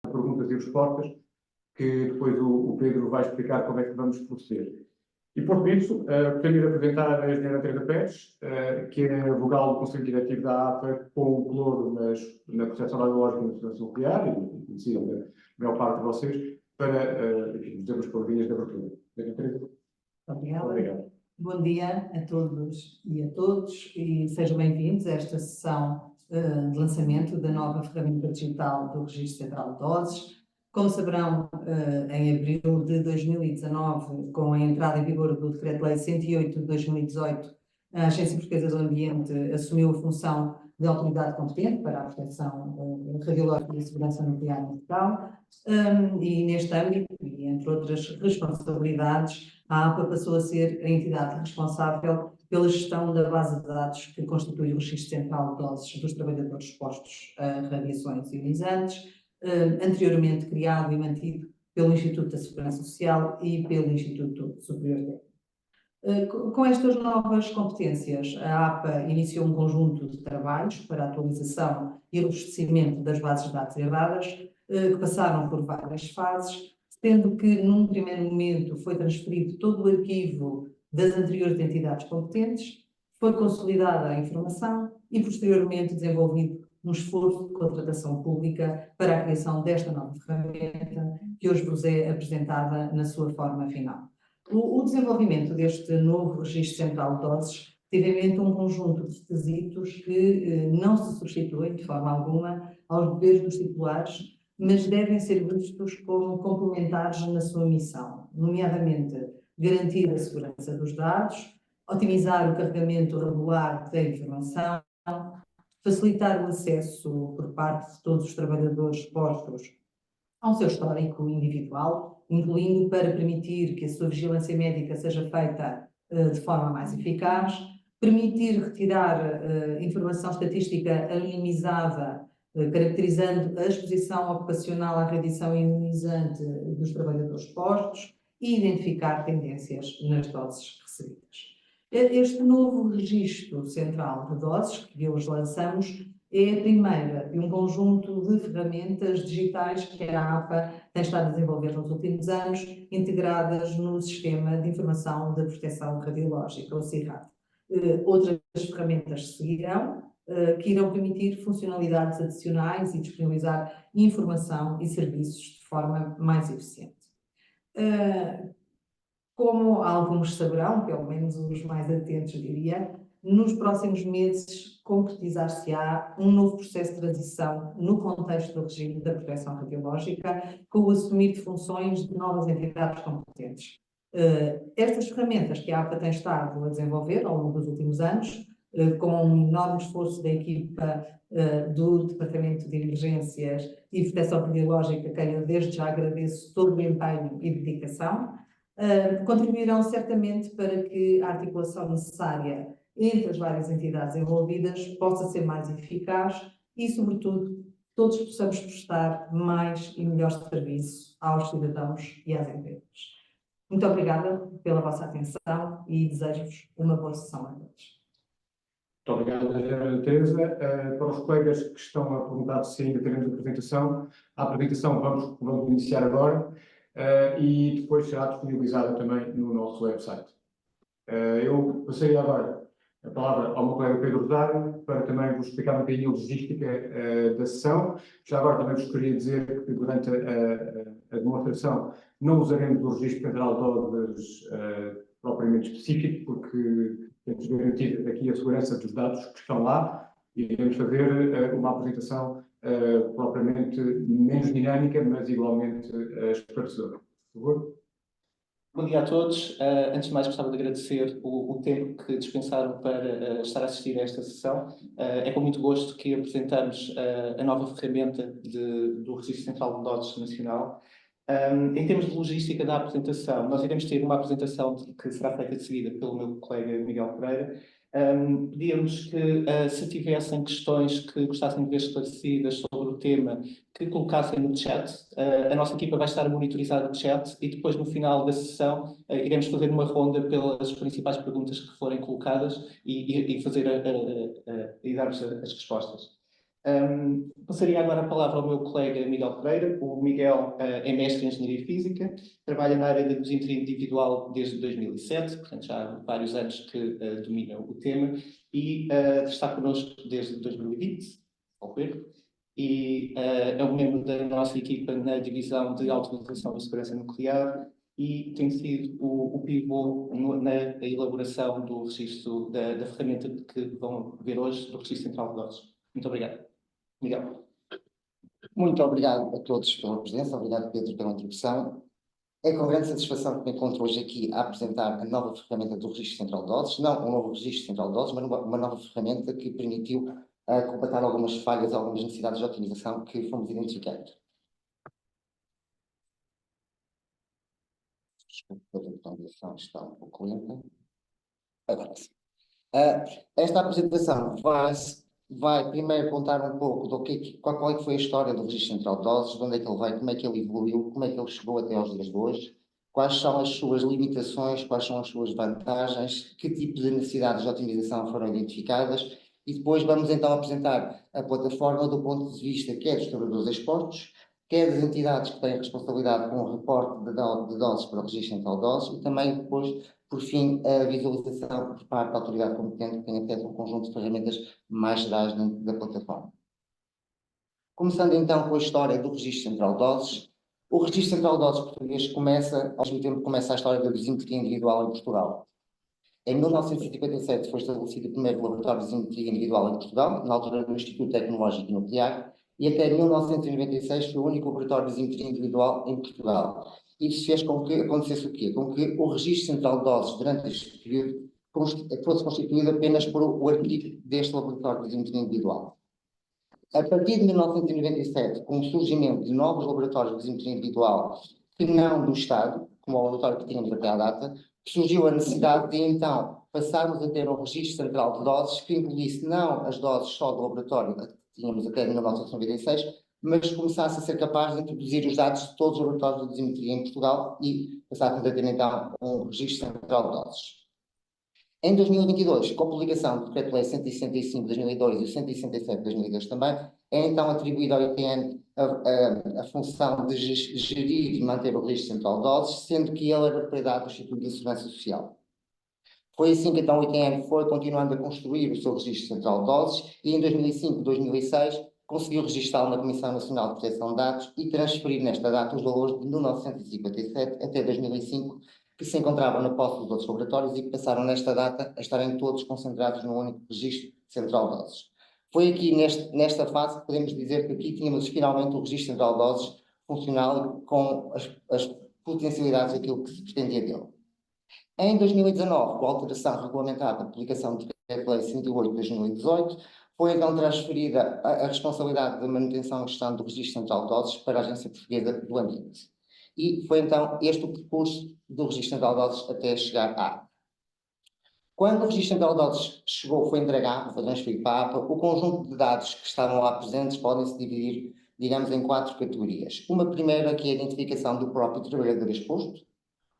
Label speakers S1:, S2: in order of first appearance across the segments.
S1: perguntas e respostas, que depois o Pedro vai explicar como é que vamos proceder. E, por isso, gostaria de apresentar a engenheira Teresa Pérez, que é a vogal do Conselho Diretivo da APA, com o pelouro na proteção radiológica e na segurança nuclear, e conhecida da maior parte de vocês, para, enfim, dizer as palavrinhas de abertura. Teresa.
S2: Obrigada.
S1: Obrigado.
S2: Bom dia a todos e sejam bem-vindos a esta sessão de lançamento da nova ferramenta digital do Registro Central de Doses. Como saberão, em abril de 2019, com a entrada em vigor do Decreto-Lei 108 de 2018, a Agência Portuguesa do Ambiente assumiu a função de autoridade competente para a proteção radiológica e a segurança nuclear em Portugal, e neste âmbito, e entre outras responsabilidades, a APA passou a ser a entidade responsável pela gestão da base de dados que constitui o Registro Central de Doses dos trabalhadores expostos a radiações ionizantes, anteriormente criado e mantido pelo Instituto da Segurança Social e pelo Instituto Superior Técnico. Com estas novas competências, a APA iniciou um conjunto de trabalhos para a atualização e robustecimento das bases de dados herdadas, que passaram por várias fases, sendo que, num primeiro momento, foi transferido todo o arquivo das anteriores entidades competentes, foi consolidada a informação e, posteriormente, desenvolvido um esforço de contratação pública para a criação desta nova ferramenta, que hoje vos é apresentada na sua forma final. O desenvolvimento deste novo Registro Central de Doses teve em mente um conjunto de requisitos que não se substituem, de forma alguma, aos deveres dos titulares, mas devem ser vistos como complementares na sua missão, nomeadamente garantir a segurança dos dados, otimizar o carregamento regular da informação, facilitar o acesso por parte de todos os trabalhadores expostos ao seu histórico individual, incluindo para permitir que a sua vigilância médica seja feita de forma mais eficaz, permitir retirar informação estatística anonimizada, caracterizando a exposição ocupacional à radiação ionizante dos trabalhadores expostos e identificar tendências nas doses recebidas. Este novo registro central de doses que hoje lançamos é a primeira de um conjunto de ferramentas digitais que a APA tem estado a desenvolver nos últimos anos, integradas no Sistema de Informação da Proteção Radiológica, o CIRAD. Outras ferramentas seguirão, que irão permitir funcionalidades adicionais e disponibilizar informação e serviços de forma mais eficiente. Como alguns saberão, pelo menos os mais atentos diria, nos próximos meses concretizar-se-á um novo processo de transição no contexto do regime da proteção radiológica, com o assumir de funções de novas entidades competentes. Estas ferramentas que a APA tem estado a desenvolver ao longo dos últimos anos, com um enorme esforço da equipa do Departamento de Emergências e Proteção Radiológica, que eu desde já agradeço todo o empenho e dedicação, contribuirão certamente para que a articulação necessária entre as várias entidades envolvidas possa ser mais eficaz e, sobretudo, todos possamos prestar mais e melhor serviço aos cidadãos e às empresas. Muito obrigada pela vossa atenção e desejo-vos uma boa sessão a todos.
S1: Muito obrigado, Teresa. Para os colegas que estão a perguntar se ainda teremos a apresentação vamos iniciar agora. E depois será disponibilizada também no nosso website. Eu passei agora a palavra ao meu colega Pedro Rosário para também vos explicar um bocadinho a logística da sessão. Já agora também vos queria dizer que durante a demonstração não usaremos o registro central de doses propriamente específico, porque temos garantido aqui a segurança dos dados que estão lá e iremos fazer uma apresentação propriamente menos dinâmica, mas igualmente esclarecedora. Por favor.
S3: Bom dia a todos. Antes de mais, gostava de agradecer o tempo que dispensaram para estar a assistir a esta sessão. É com muito gosto que apresentamos a nova ferramenta do Registro Central de Doses Nacional. Em termos de logística da apresentação, nós iremos ter uma apresentação que será feita de seguida pelo meu colega Miguel Pereira. Pedíamos que, se tivessem questões que gostassem de ver esclarecidas sobre o tema, que colocassem no chat. A nossa equipa vai estar a monitorizar o chat e depois, no final da sessão, iremos fazer uma ronda pelas principais perguntas que forem colocadas e fazer e dar-vos as respostas. Passaria agora a palavra ao meu colega Miguel Pereira. O Miguel é mestre em Engenharia Física, trabalha na área da dosimetria individual desde 2007, portanto já há vários anos que domina o tema, e está connosco desde 2020, ao ver, e é um membro da nossa equipa na divisão de automatização e segurança nuclear e tem sido o pivô na elaboração do registro da ferramenta que vão ver hoje, do Registro Central de Dados. Muito obrigado. Miguel.
S4: Muito obrigado a todos pela presença, obrigado Pedro pela introdução. É com grande satisfação que me encontro hoje aqui a apresentar a nova ferramenta do Registro Central de Dados, não um novo Registro Central de Dados, mas uma nova ferramenta que permitiu completar algumas falhas, algumas necessidades de otimização que fomos identificando. Desculpe, a apresentação está um pouco lenta. Agora sim. Esta apresentação vai primeiro contar um pouco qual é que foi a história do Registro Central de Dados, de onde é que ele veio, como é que ele evoluiu, como é que ele chegou até aos dias de hoje, quais são as suas limitações, quais são as suas vantagens, que tipo de necessidades de otimização foram identificadas, e depois vamos então apresentar a plataforma do ponto de vista quer dos trabalhadores expostos, quer das entidades que têm responsabilidade com o reporte de dados para o Registro Central de Dados, e também depois, por fim, a visualização por parte da autoridade competente que tem acesso a um conjunto de ferramentas mais gerais dentro da plataforma. Começando então com a história do Registro Central de Dados. O Registro Central de Dados português começa, ao mesmo tempo que começa a história da dosimetria individual em Portugal. Em 1957 foi estabelecido o primeiro laboratório de dosimetria individual em Portugal, na altura do Instituto Tecnológico Nuclear, e até 1996 foi o único laboratório de dosimetria individual em Portugal. Isso fez com que acontecesse o quê? Com que o Registro Central de Dados, durante este período, fosse constituído apenas por o arquivo deste laboratório de dosimetria individual. A partir de 1997, com o surgimento de novos laboratórios de dosimetria individual, que não do Estado, como o laboratório que tínhamos até à data, surgiu a necessidade de, então, passarmos a ter um registro central de doses que incluísse não as doses só do laboratório que tínhamos até 1996, mas começasse a ser capaz de introduzir os dados de todos os laboratórios de dosimetria em Portugal e passássemos a ter, então, um registro central de doses. Em 2022, com a publicação do Decreto-Lei 165 de 2002 e o 167 de 2002 também, é então atribuída ao ITN a função de gerir e manter o registro central de doses, sendo que ele era propriedade do Instituto de Segurança Social. Foi assim que então o ITN foi continuando a construir o seu registro central de doses e em 2005 e 2006 conseguiu registrá-lo na Comissão Nacional de Proteção de Dados e transferir nesta data os valores de 1957 até 2005 que se encontravam na posse dos outros laboratórios e que passaram nesta data a estarem todos concentrados num único registro central de doses. Foi aqui nesta fase que podemos dizer que aqui tínhamos finalmente o registro central de doses funcional com as potencialidades daquilo que se pretendia dele. Em 2019, com a alteração regulamentar da publicação do Decreto-Lei 108 de 2018, foi então transferida a responsabilidade da manutenção e gestão do registro central de doses para a Agência Portuguesa do Ambiente. E foi então este o percurso do registro central de dados até chegar à APA. Quando o registro central de dados foi entregado, foi transferido para a APA, o conjunto de dados que estavam lá presentes podem-se dividir, digamos, em 4 categorias. Uma primeira que é a identificação do próprio trabalhador exposto,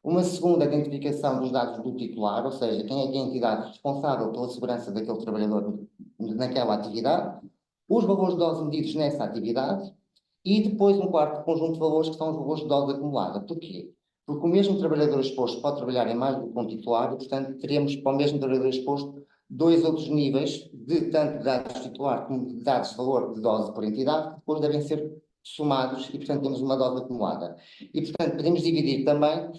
S4: uma segunda, a identificação dos dados do titular, ou seja, quem é que é a entidade responsável pela segurança daquele trabalhador naquela atividade, os valores de dose medidos nessa atividade, e depois um quarto conjunto de valores que são os valores de dose acumulada. Porquê? Porque o mesmo trabalhador exposto pode trabalhar em mais do que um titular e, portanto, teremos para o mesmo trabalhador exposto 2 outros níveis de tanto dados de titular como de dados de valor de dose por entidade, que depois devem ser somados e, portanto, temos uma dose acumulada. E, portanto, podemos dividir também,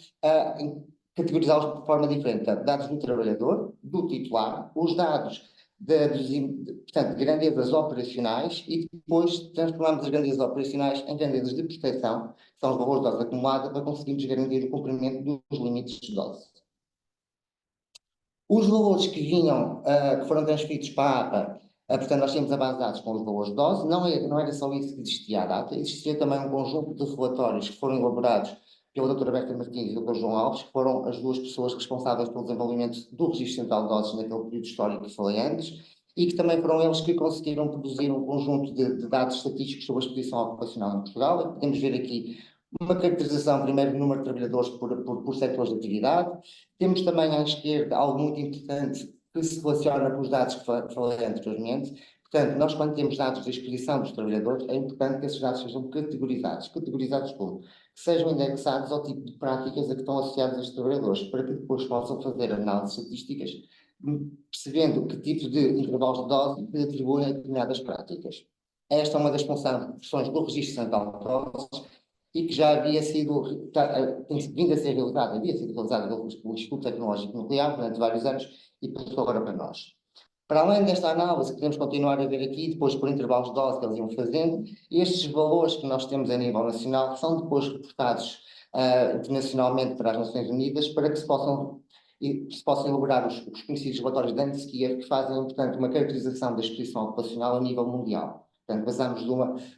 S4: categorizá-los de forma diferente. Dados do trabalhador, do titular, os dados portanto, grandezas operacionais e depois transformamos as grandezas operacionais em grandezas de proteção, que são os valores de dose acumulada, para conseguirmos garantir o cumprimento dos limites de dose. Os valores que vinham, que foram transferidos para a APA, portanto, nós tínhamos a base de dados com os valores de dose, não era só isso que existia à data, existia também um conjunto de relatórios que foram elaborados pela Dra. Berta Martins e o Dr. João Alves, que foram as 2 pessoas responsáveis pelo desenvolvimento do Registro Central de Doses naquele período histórico que falei antes, e que também foram eles que conseguiram produzir um conjunto de dados estatísticos sobre a exposição ocupacional em Portugal. Podemos ver aqui uma caracterização, primeiro, do número de trabalhadores por setores de atividade. Temos também à esquerda algo muito importante que se relaciona com os dados que falei anteriormente, Portanto, nós quando temos dados de exposição dos trabalhadores, é importante que esses dados sejam categorizados. Categorizados como? Que sejam indexados ao tipo de práticas a que estão associados estes trabalhadores, para que depois possam fazer análises estatísticas, percebendo que tipo de intervalos de dose se atribuem a determinadas práticas. Esta é uma das funções do Registro Central de Doses e que já havia sido, tem vindo a ser realizada, havia sido realizada pelo Instituto Tecnológico Nuclear durante vários anos e passou agora para nós. Para além desta análise, queremos continuar a ver aqui, depois por intervalos de dose que eles iam fazendo, estes valores que nós temos a nível nacional são depois reportados internacionalmente para as Nações Unidas para que se possam elaborar os conhecidos relatórios de Anne-Skier que fazem, portanto, uma caracterização da exposição ocupacional a nível mundial. Portanto, passamos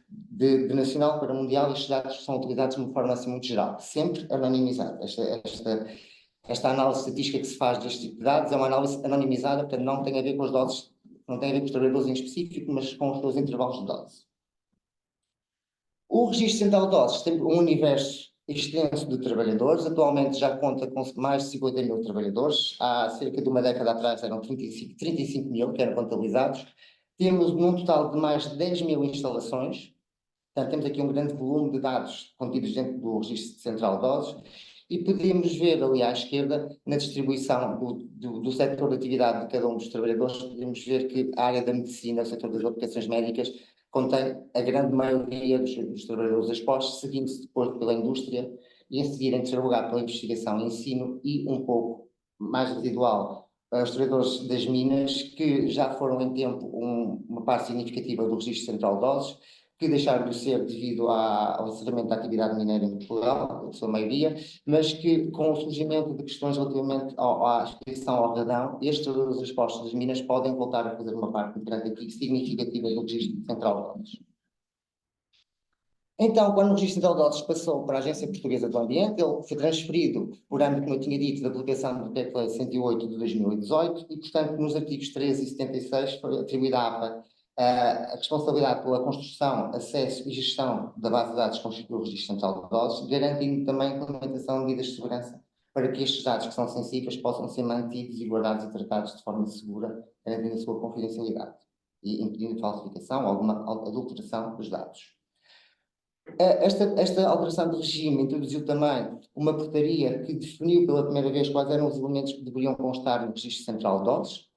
S4: de nacional para mundial e estes dados são utilizados de uma forma assim muito geral, sempre anonimizada. Esta análise estatística que se faz deste tipo de dados é uma análise anonimizada, portanto não tem a ver com as doses, não tem a ver com os trabalhadores em específico, mas com os seus intervalos de dose. O Registro Central de Doses tem um universo extenso de trabalhadores, atualmente já conta com mais de 50 mil trabalhadores, há cerca de uma década atrás eram 35 mil que eram contabilizados, temos num total de mais de 10 mil instalações, portanto temos aqui um grande volume de dados contidos dentro do Registro Central de Doses, e podemos ver ali à esquerda, na distribuição do setor de atividade de cada um dos trabalhadores, podemos ver que a área da medicina, o setor das aplicações médicas, contém a grande maioria dos trabalhadores expostos, seguindo-se depois pela indústria e em seguida, em terceiro lugar, pela investigação e ensino e um pouco mais residual, os trabalhadores das minas, que já foram em tempo uma parte significativa do Registro Central de Doses, que deixaram de ser devido ao encerramento da atividade mineira em Portugal, a sua maioria, mas que com o surgimento de questões relativamente à exposição ao radão, estes trabalhadores expostos das minas podem voltar a fazer uma parte grande aqui significativa do Registro Central de Doses. Então, quando o Registro Central de Doses passou para a Agência Portuguesa do Ambiente, ele foi transferido, por âmbito, como eu tinha dito, da aplicação do Decreto-Lei 108 de 2018 e, portanto, nos artigos 13 e 76 foi atribuída à APA a responsabilidade pela construção, acesso e gestão da base de dados que constitui o Registro Central de Doses, garantindo também a implementação de medidas de segurança para que estes dados que são sensíveis possam ser mantidos e guardados e tratados de forma segura, garantindo a sua confidencialidade e impedindo falsificação ou alguma adulteração dos dados. Esta alteração de regime introduziu também uma portaria que definiu pela primeira vez quais eram os elementos que deveriam constar no Registro Central de Doses.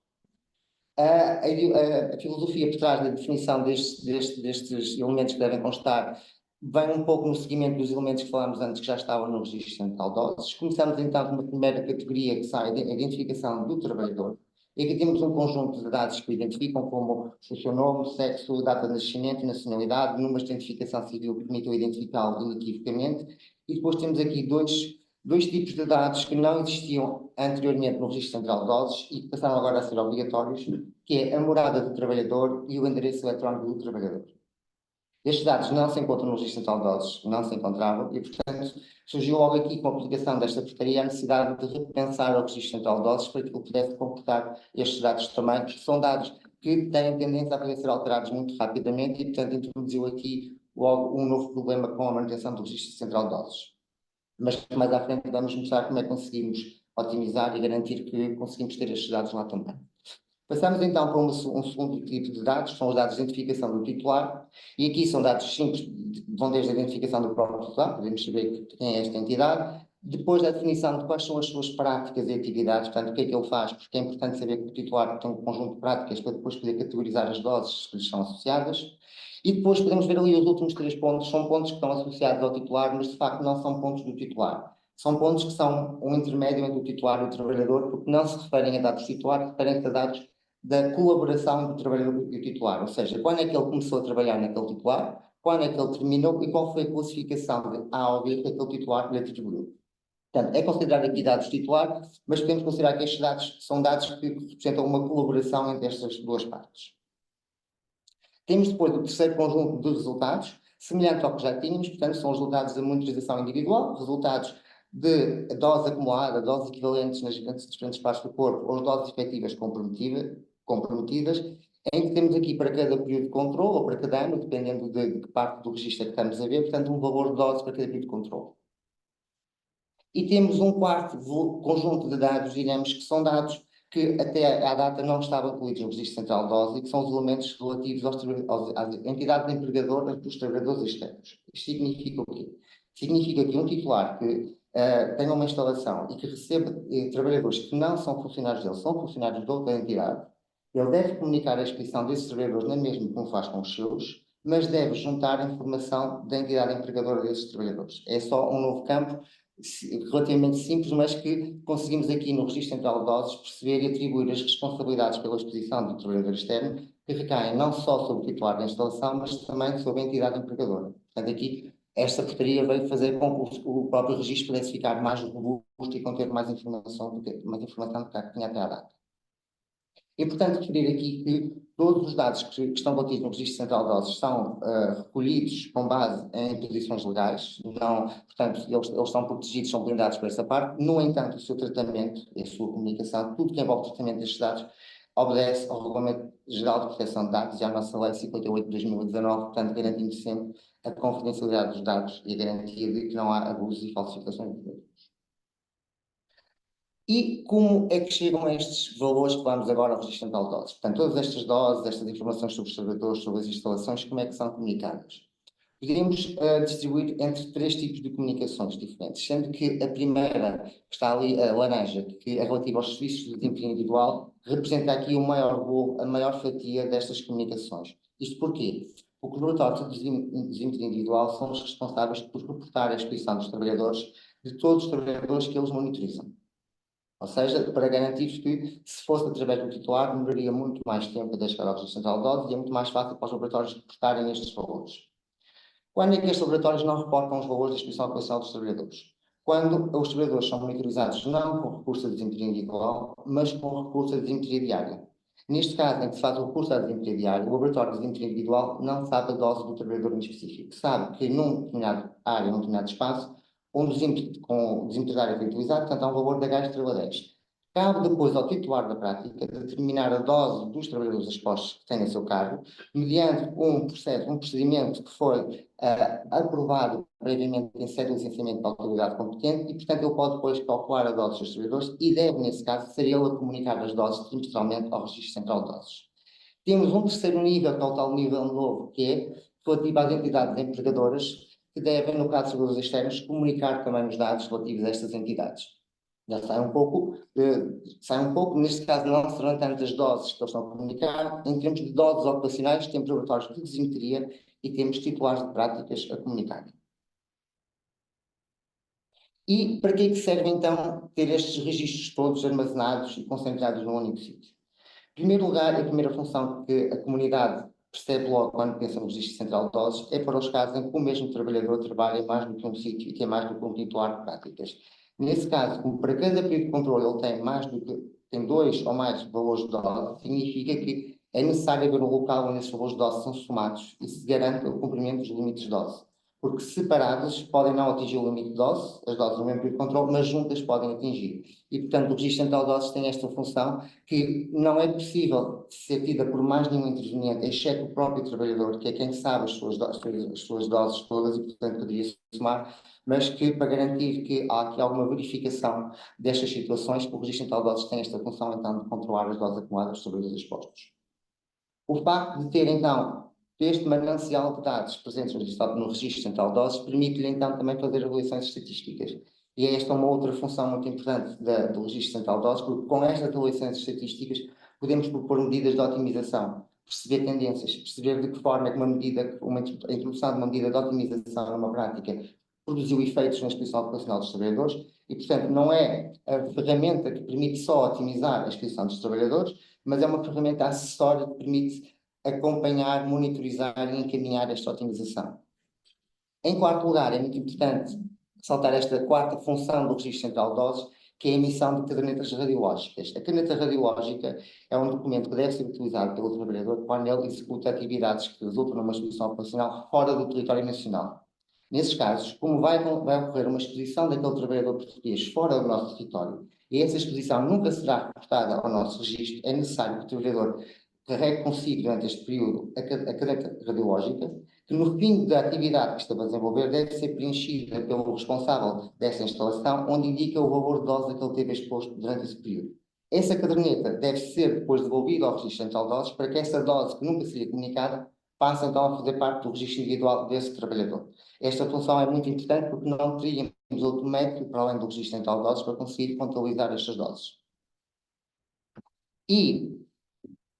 S4: A filosofia por trás da definição destes elementos que devem constar vem um pouco no seguimento dos elementos que falámos antes, que já estavam no Registro Central de Doses. Começamos então com uma primeira categoria que sai da identificação do trabalhador. E aqui temos um conjunto de dados que o identificam como o seu nome, sexo, data de nascimento, nacionalidade, número de identificação civil que permitiu identificá-lo inequivocamente. E depois temos aqui dois tipos de dados que não existiam anteriormente no Registro Central de Doses e que passaram agora a ser obrigatórios, que é a morada do trabalhador e o endereço eletrónico do trabalhador. Estes dados não se encontram no Registro Central de Doses, não se encontravam, e, portanto, surgiu logo aqui, com a aplicação desta portaria, a necessidade de repensar o Registro Central de Doses para que ele pudesse computar estes dados também, que são dados que têm tendência a poder ser alterados muito rapidamente e, portanto, introduziu aqui logo um novo problema com a manutenção do Registro Central de Doses. Mas mais à frente vamos mostrar como é que conseguimos otimizar e garantir que conseguimos ter estes dados lá também. Passamos então para um segundo tipo de dados, são os dados de identificação do titular, e aqui são dados simples, vão desde a identificação do próprio titular, podemos saber quem é esta entidade, depois da definição de quais são as suas práticas e atividades, portanto, o que é que ele faz, porque é importante saber que o titular tem um conjunto de práticas para depois poder categorizar as doses que lhes são associadas, e depois podemos ver ali os últimos 3 pontos, são pontos que estão associados ao titular, mas de facto não são pontos do titular. São pontos que são um intermédio entre o titular e o trabalhador, porque não se referem a dados do titular, referem-se a dados da colaboração entre o trabalhador e o titular, ou seja, quando é que ele começou a trabalhar naquele titular, quando é que ele terminou e qual foi a classificação de A ou B que aquele titular lhe atribuiu. Portanto, é considerado aqui dados titular, mas podemos considerar que estes dados são dados que representam uma colaboração entre estas duas partes. Temos depois o terceiro conjunto de resultados, semelhante ao que já tínhamos, portanto, são os resultados da monitorização individual, resultados de dose acumulada, doses equivalentes nas diferentes partes do corpo, ou doses efetivas comprometidas, em que temos aqui para cada período de controle, ou para cada ano, dependendo de que parte do registro é que estamos a ver, portanto, um valor de dose para cada período de controle. E temos um quarto conjunto de dados, digamos, que são dados que até à data não estavam incluídos no Registro Central de Doses e que são os elementos relativos às entidades empregadoras dos trabalhadores externos. Isto significa o quê? Significa que um titular que tenha uma instalação e que receba trabalhadores que não são funcionários dele, são funcionários de outra entidade, ele deve comunicar a inscrição desses trabalhadores na mesma como faz com os seus, mas deve juntar a informação da entidade empregadora desses trabalhadores. É só um novo campo relativamente simples, mas que conseguimos aqui no Registro Central de Doses perceber e atribuir as responsabilidades pela exposição do trabalhador externo, que recaem não só sobre o titular da instalação, mas também sobre a entidade empregadora. Portanto, aqui esta portaria veio fazer com que o próprio registro pudesse ficar mais robusto e conter mais informação do que tinha até à data. E, portanto, referir aqui que todos os dados que estão contidos no Registro Central de Doses são recolhidos com base em posições legais, não, portanto, eles estão protegidos, são blindados por essa parte. No entanto, o seu tratamento e a sua comunicação, tudo que envolve o tratamento destes dados, obedece ao Regulamento Geral de Proteção de Dados e à nossa Lei 58 de 2019, portanto, garantindo sempre a confidencialidade dos dados e a garantia de que não há abusos e falsificações de dados. E como é que chegam a estes valores que vamos agora ao Registro Central de Doses? Portanto, todas estas doses, estas informações sobre os trabalhadores, sobre as instalações, como é que são comunicadas? Poderíamos distribuir entre 3 tipos de comunicações diferentes, sendo que a primeira, que está ali, a laranja, que é relativa aos serviços de desemprego individual, representa aqui o maior bolo, a maior fatia destas comunicações. Isto porquê? Porque os relatórios de desemprego individual são os responsáveis por reportar a exposição dos trabalhadores, de todos os trabalhadores que eles monitorizam. Ou seja, para garantir que, se fosse através do titular, demoraria muito mais tempo a chegar ao Registro Central de Doses e é muito mais fácil para os laboratórios reportarem estes valores. Quando é que estes laboratórios não reportam os valores da exposição ocupacional dos trabalhadores? Quando os trabalhadores são monitorizados não com recurso a desemprego individual, mas com recurso a desemprego diário. Neste caso, em que se faz o recurso a desemprego diário, o laboratório de desemprego individual não sabe a dose do trabalhador em específico. Sabe que num determinado área, num determinado espaço, com o desempregário foi utilizado, portanto, há um valor da H/10. Cabe depois ao titular da prática determinar a dose dos trabalhadores expostos que têm a seu cargo, mediante um procedimento que foi aprovado previamente em sede de licenciamento da autoridade competente e, portanto, ele pode depois calcular a dose dos trabalhadores e deve, nesse caso, ser ele a comunicar as doses trimestralmente ao Registro Central de Doses. Temos um terceiro nível, que é o tal nível novo, que é relativo às entidades empregadoras, que devem, no caso dos trabalhadores externos, comunicar também os dados relativos a estas entidades. Já sai um pouco, neste caso não serão tantas doses que eles estão a comunicar, em termos de doses ocupacionais, temos laboratórios de dosimetria e temos titulares de práticas a comunicarem. E para que é que serve então ter estes registros todos armazenados e concentrados num único sítio? Em primeiro lugar, a primeira função que a comunidade percebe logo quando pensa no Registro Central de Doses é para os casos em que o mesmo trabalhador trabalha em mais do que um sítio e tem mais do que um titular de práticas. Nesse caso, como para cada período de controle ele tem 2 ou mais valores de dose, significa que é necessário haver um local onde esses valores de dose são somados e se garante o cumprimento dos limites de dose. Porque separados podem não atingir o limite de dose, as doses no mesmo período de controle, mas juntas podem atingir. E, portanto, o Registro Central de Doses tem esta função que não é possível ser tida por mais nenhum interveniente, exceto o próprio trabalhador, que é quem sabe as suas doses todas e, portanto, poderia somar, mas que, para garantir que há aqui alguma verificação destas situações, o Registro Central de Doses tem esta função, então, de controlar as doses acumuladas sobre os expostos. O facto de ter, então, este manancial de dados presentes no Registro Central de Doses permite-lhe, então, também fazer avaliações estatísticas. E esta é uma outra função muito importante do Registro Central de Doses, porque com estas avaliações estatísticas podemos propor medidas de otimização, perceber tendências, perceber de que forma é que a introdução de uma medida de otimização numa prática produziu efeitos na exposição ocupacional dos trabalhadores e, portanto, não é a ferramenta que permite só otimizar a exposição dos trabalhadores, mas é uma ferramenta acessória que permite acompanhar, monitorizar e encaminhar esta otimização. Em quarto lugar, é muito importante ressaltar esta quarta função do Registro Central de Doses, que é a emissão de cadernetas radiológicas. A caderneta radiológica é um documento que deve ser utilizado pelo trabalhador quando ele executa atividades que resultam numa exposição operacional fora do território nacional. Nesses casos, como vai ocorrer uma exposição daquele trabalhador português fora do nosso território, e essa exposição nunca será reportada ao nosso registro, é necessário que o trabalhador carregue consigo durante este período a caderneta radiológica, que no fim da atividade que estava a desenvolver deve ser preenchida pelo responsável dessa instalação, onde indica o valor de dose que ele teve exposto durante esse período. Essa caderneta deve ser depois devolvida ao Registro Central de Doses para que essa dose que nunca seria comunicada passe então a fazer parte do registro individual desse trabalhador. Esta função é muito importante porque não teríamos outro método para além do Registro Central de Doses para conseguir contabilizar estas doses. E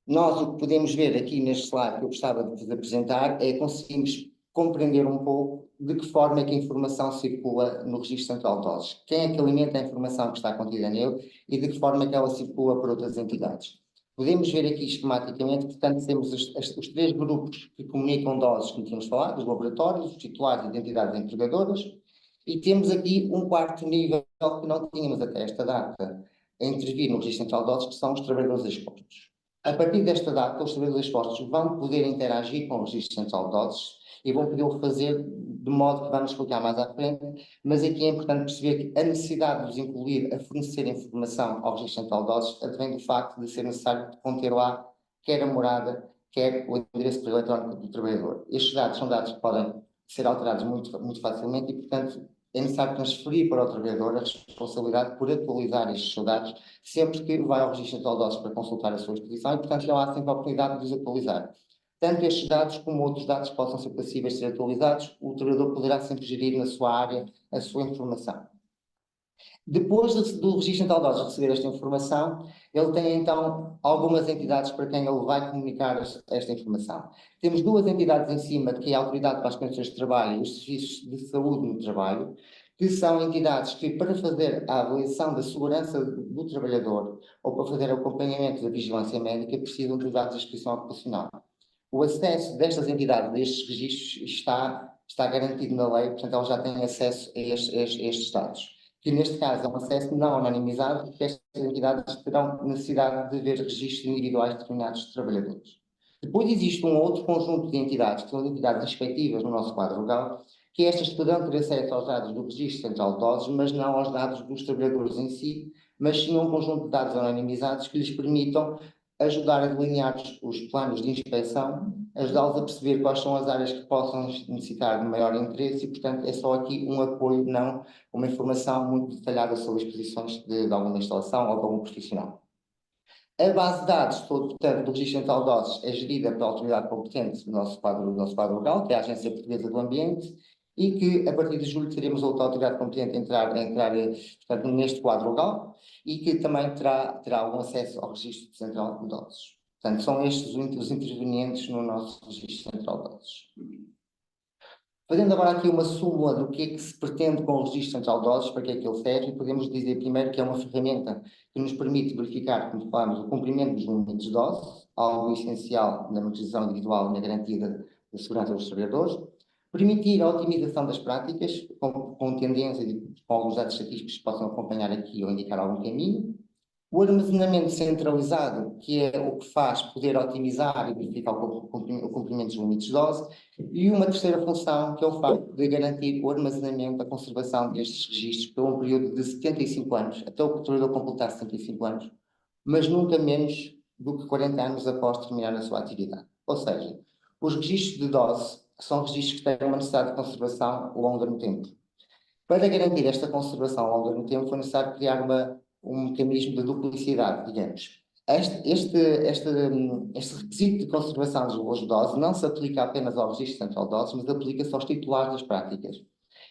S4: nós o que podemos ver aqui neste slide que eu gostava de vos apresentar é conseguimos compreender um pouco de que forma é que a informação circula no Registro Central de Doses. Quem é que alimenta a informação que está contida nele e de que forma é que ela circula para outras entidades. Podemos ver aqui esquematicamente, portanto, temos os três grupos que comunicam doses que tínhamos falado, os laboratórios, os titulares e entidades empregadoras, e temos aqui um quarto nível que não tínhamos até esta data a intervir no Registro Central de Doses, que são os trabalhadores expostos. A partir desta data, os trabalhadores expostos vão poder interagir com o Registro Central de Doses e vão poder fazer de modo que vamos explicar mais à frente, mas aqui é importante perceber que a necessidade de os incluir a fornecer informação ao Registro Central de Doses advém do facto de ser necessário conter lá quer a morada, quer o endereço de correio eletrónico do trabalhador. Estes dados são dados que podem ser alterados muito facilmente e, portanto, é necessário transferir para o trabalhador a responsabilidade por atualizar estes dados sempre que vai ao Registro Central de Doses para consultar a sua exposição e, portanto, já há sempre a oportunidade de os atualizar. Tanto estes dados como outros dados que possam ser passíveis de ser atualizados, o trabalhador poderá sempre gerir na sua área a sua informação. Depois do Registro Central de Doses receber esta informação, ele tem então algumas entidades para quem ele vai comunicar esta informação. Temos duas entidades em cima, que é a Autoridade para as Condições de Trabalho e os Serviços de Saúde no Trabalho, que são entidades que, para fazer a avaliação da segurança do trabalhador ou para fazer o acompanhamento da vigilância médica, precisam dos dados da inscrição ocupacional. O acesso destas entidades a estes registros está garantido na lei, portanto, elas já têm acesso a estes dados. Que neste caso é um acesso não anonimizado, porque estas entidades terão necessidade de ver registros individuais determinados de trabalhadores. Depois existe um outro conjunto de entidades, que são as entidades respectivas no nosso quadro legal, que estas poderão ter acesso aos dados do Registro Central de Doses, mas não aos dados dos trabalhadores em si, mas sim um conjunto de dados anonimizados que lhes permitam ajudar a delinear os planos de inspeção, ajudá-los a perceber quais são as áreas que possam necessitar de maior interesse e, portanto, é só aqui um apoio, não uma informação muito detalhada sobre as posições de alguma instalação ou de algum profissional. A base de dados, portanto, do Registro Central de Doses é gerida pela autoridade competente do nosso quadro legal, que é a Agência Portuguesa do Ambiente, e que, a partir de julho, teremos outra autoridade competente a entrar portanto, neste quadro legal e que também terá algum acesso ao Registro Central de Doses. Portanto, são estes os intervenientes no nosso Registro Central de Doses. Fazendo agora aqui uma súmula do que é que se pretende com o Registro Central de Doses, para que é que ele serve, podemos dizer primeiro que é uma ferramenta que nos permite verificar, como falamos, o cumprimento dos limites de dose, algo essencial na monitorização individual e na garantia da segurança dos trabalhadores, permitir a otimização das práticas, com tendências e com alguns dados estatísticos que possam acompanhar aqui ou indicar algum caminho, o armazenamento centralizado, que é o que faz poder otimizar e verificar o cumprimento dos limites de dose, e uma terceira função, que é o facto de garantir o armazenamento, a conservação destes registros por um período de 75 anos, até o trabalhador completar 75 anos, mas nunca menos do que 40 anos após terminar a sua atividade. Ou seja, os registros de dose são registros que têm uma necessidade de conservação longa no tempo. Para garantir esta conservação longa no tempo, foi necessário criar um mecanismo de duplicidade, digamos. Este requisito de conservação dos valores de dose não se aplica apenas ao Registro Central de Doses, mas aplica-se aos titulares das práticas.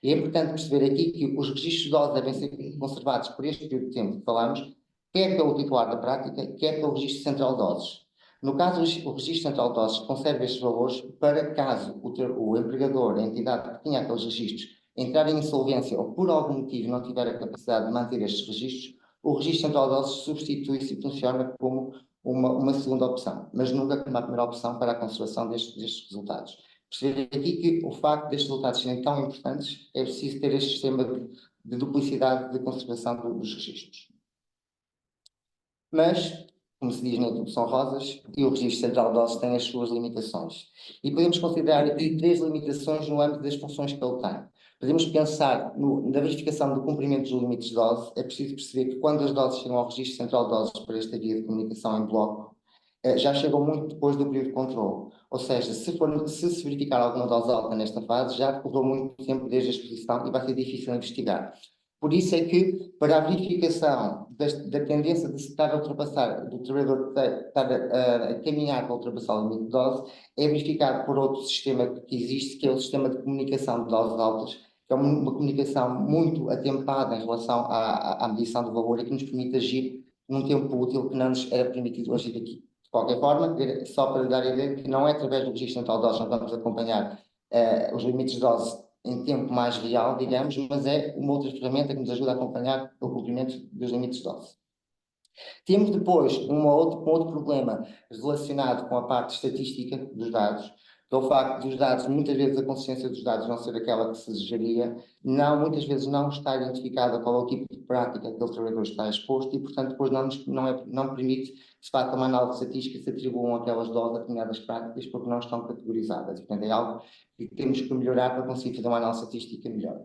S4: E é importante perceber aqui que os registros de dose devem ser conservados por este período de tempo que falamos, quer pelo titular da prática, quer pelo Registro Central de Doses. No caso, o Registro Central de Doses conserva estes valores para caso o empregador, a entidade que tinha aqueles registros, entrar em insolvência ou por algum motivo não tiver a capacidade de manter estes registros, o Registro Central de Doses substitui-se e funciona como uma segunda opção, mas nunca como a primeira opção para a conservação destes resultados. Perceber aqui que o facto destes resultados serem tão importantes, é preciso ter este sistema de duplicidade de conservação dos registros. Mas, como se diz na introdução rosas, e o Registro Central de Doses tem as suas limitações. E podemos considerar aqui 3 limitações no âmbito das funções que ele tem. Podemos pensar na verificação do cumprimento dos limites de dose. É preciso perceber que quando as doses chegam ao Registro Central de Doses para esta via de comunicação em bloco, já chegam muito depois do período de controle. Ou seja, se verificar alguma dose alta nesta fase, já decorreu muito tempo desde a exposição e vai ser difícil investigar. Por isso é que, para a verificação da tendência de se estar a ultrapassar, do trabalhador estar a caminhar para ultrapassar o limite de dose, é verificado por outro sistema que existe, que é o sistema de comunicação de doses altas, que é uma comunicação muito atempada em relação à medição do valor e que nos permite agir num tempo útil que não nos era permitido agir aqui. De qualquer forma, só para lhe dar a ideia que não é através do registro central de doses que nós vamos acompanhar os limites de dose em tempo mais real, digamos, mas é uma outra ferramenta que nos ajuda a acompanhar o cumprimento dos limites de dose. Temos depois um outro problema relacionado com a parte estatística dos dados, que é o facto de os dados, muitas vezes a consistência dos dados não ser aquela que se desejaria, muitas vezes não está identificada qual é o tipo de prática que aquele trabalhador está exposto e, portanto, depois não permite que se faça uma análise estatística e se atribuam aquelas doses a determinadas práticas porque não estão categorizadas. Portanto, é algo que temos que melhorar para conseguir fazer uma análise estatística melhor.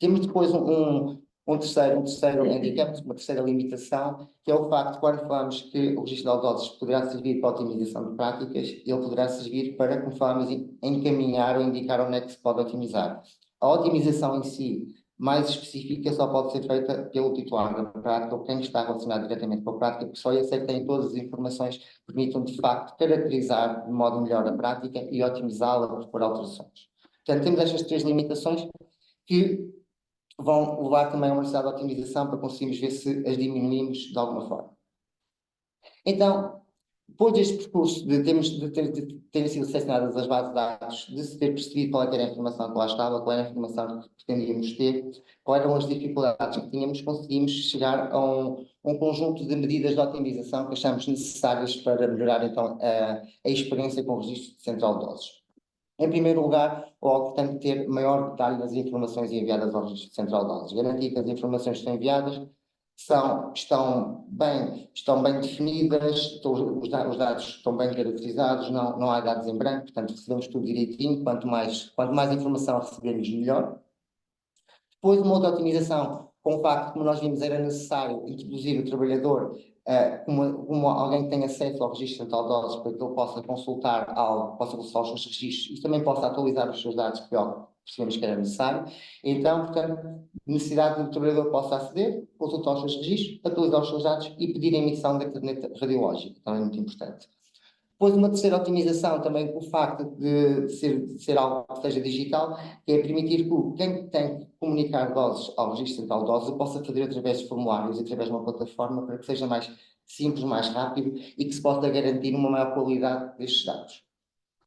S4: Temos depois um terceiro handicap, uma terceira limitação, que é o facto de, quando falamos que o registro de doses poderá servir para a otimização de práticas, ele poderá servir para, como falamos, encaminhar ou indicar onde é que se pode otimizar. A otimização em si, mais específica, só pode ser feita pelo titular da prática ou quem está relacionado diretamente com a prática, porque só esse é que tem todas as informações que permitam, de facto, caracterizar de modo melhor a prática e otimizá-la por alterações. Portanto, temos estas três limitações que vão levar também a uma necessidade de otimização para conseguirmos ver se as diminuímos de alguma forma. Então, depois deste percurso de terem sido selecionadas as bases de dados, de se ter percebido qual era a informação que lá estava, qual era a informação que pretendíamos ter, quais eram as dificuldades que tínhamos, conseguimos chegar a um conjunto de medidas de otimização que achamos necessárias para melhorar então a experiência com o registro central de doses. Em primeiro lugar, portanto, ter maior detalhe das informações enviadas ao registro central de doses, garantir que as informações que são enviadas estão bem definidas, os dados estão bem caracterizados, não há dados em branco, portanto recebemos tudo direitinho, quanto mais informação recebermos, melhor. Depois, uma outra otimização, com o facto de, como nós vimos, era necessário introduzir o trabalhador como alguém que tem acesso ao registro central de doses para que ele possa consultar os seus registros e também possa atualizar os seus dados, que percebemos que era necessário. Então, portanto, necessidade de que o trabalhador possa aceder, consultar os seus registros, atualizar os seus dados e pedir a emissão da caderneta radiológica, também muito importante. Depois, uma terceira otimização também com o facto de ser algo que seja digital, que é permitir que quem tem que comunicar doses ao registro central de doses possa fazer através de formulários, através de uma plataforma, para que seja mais simples, mais rápido e que se possa garantir uma maior qualidade destes dados.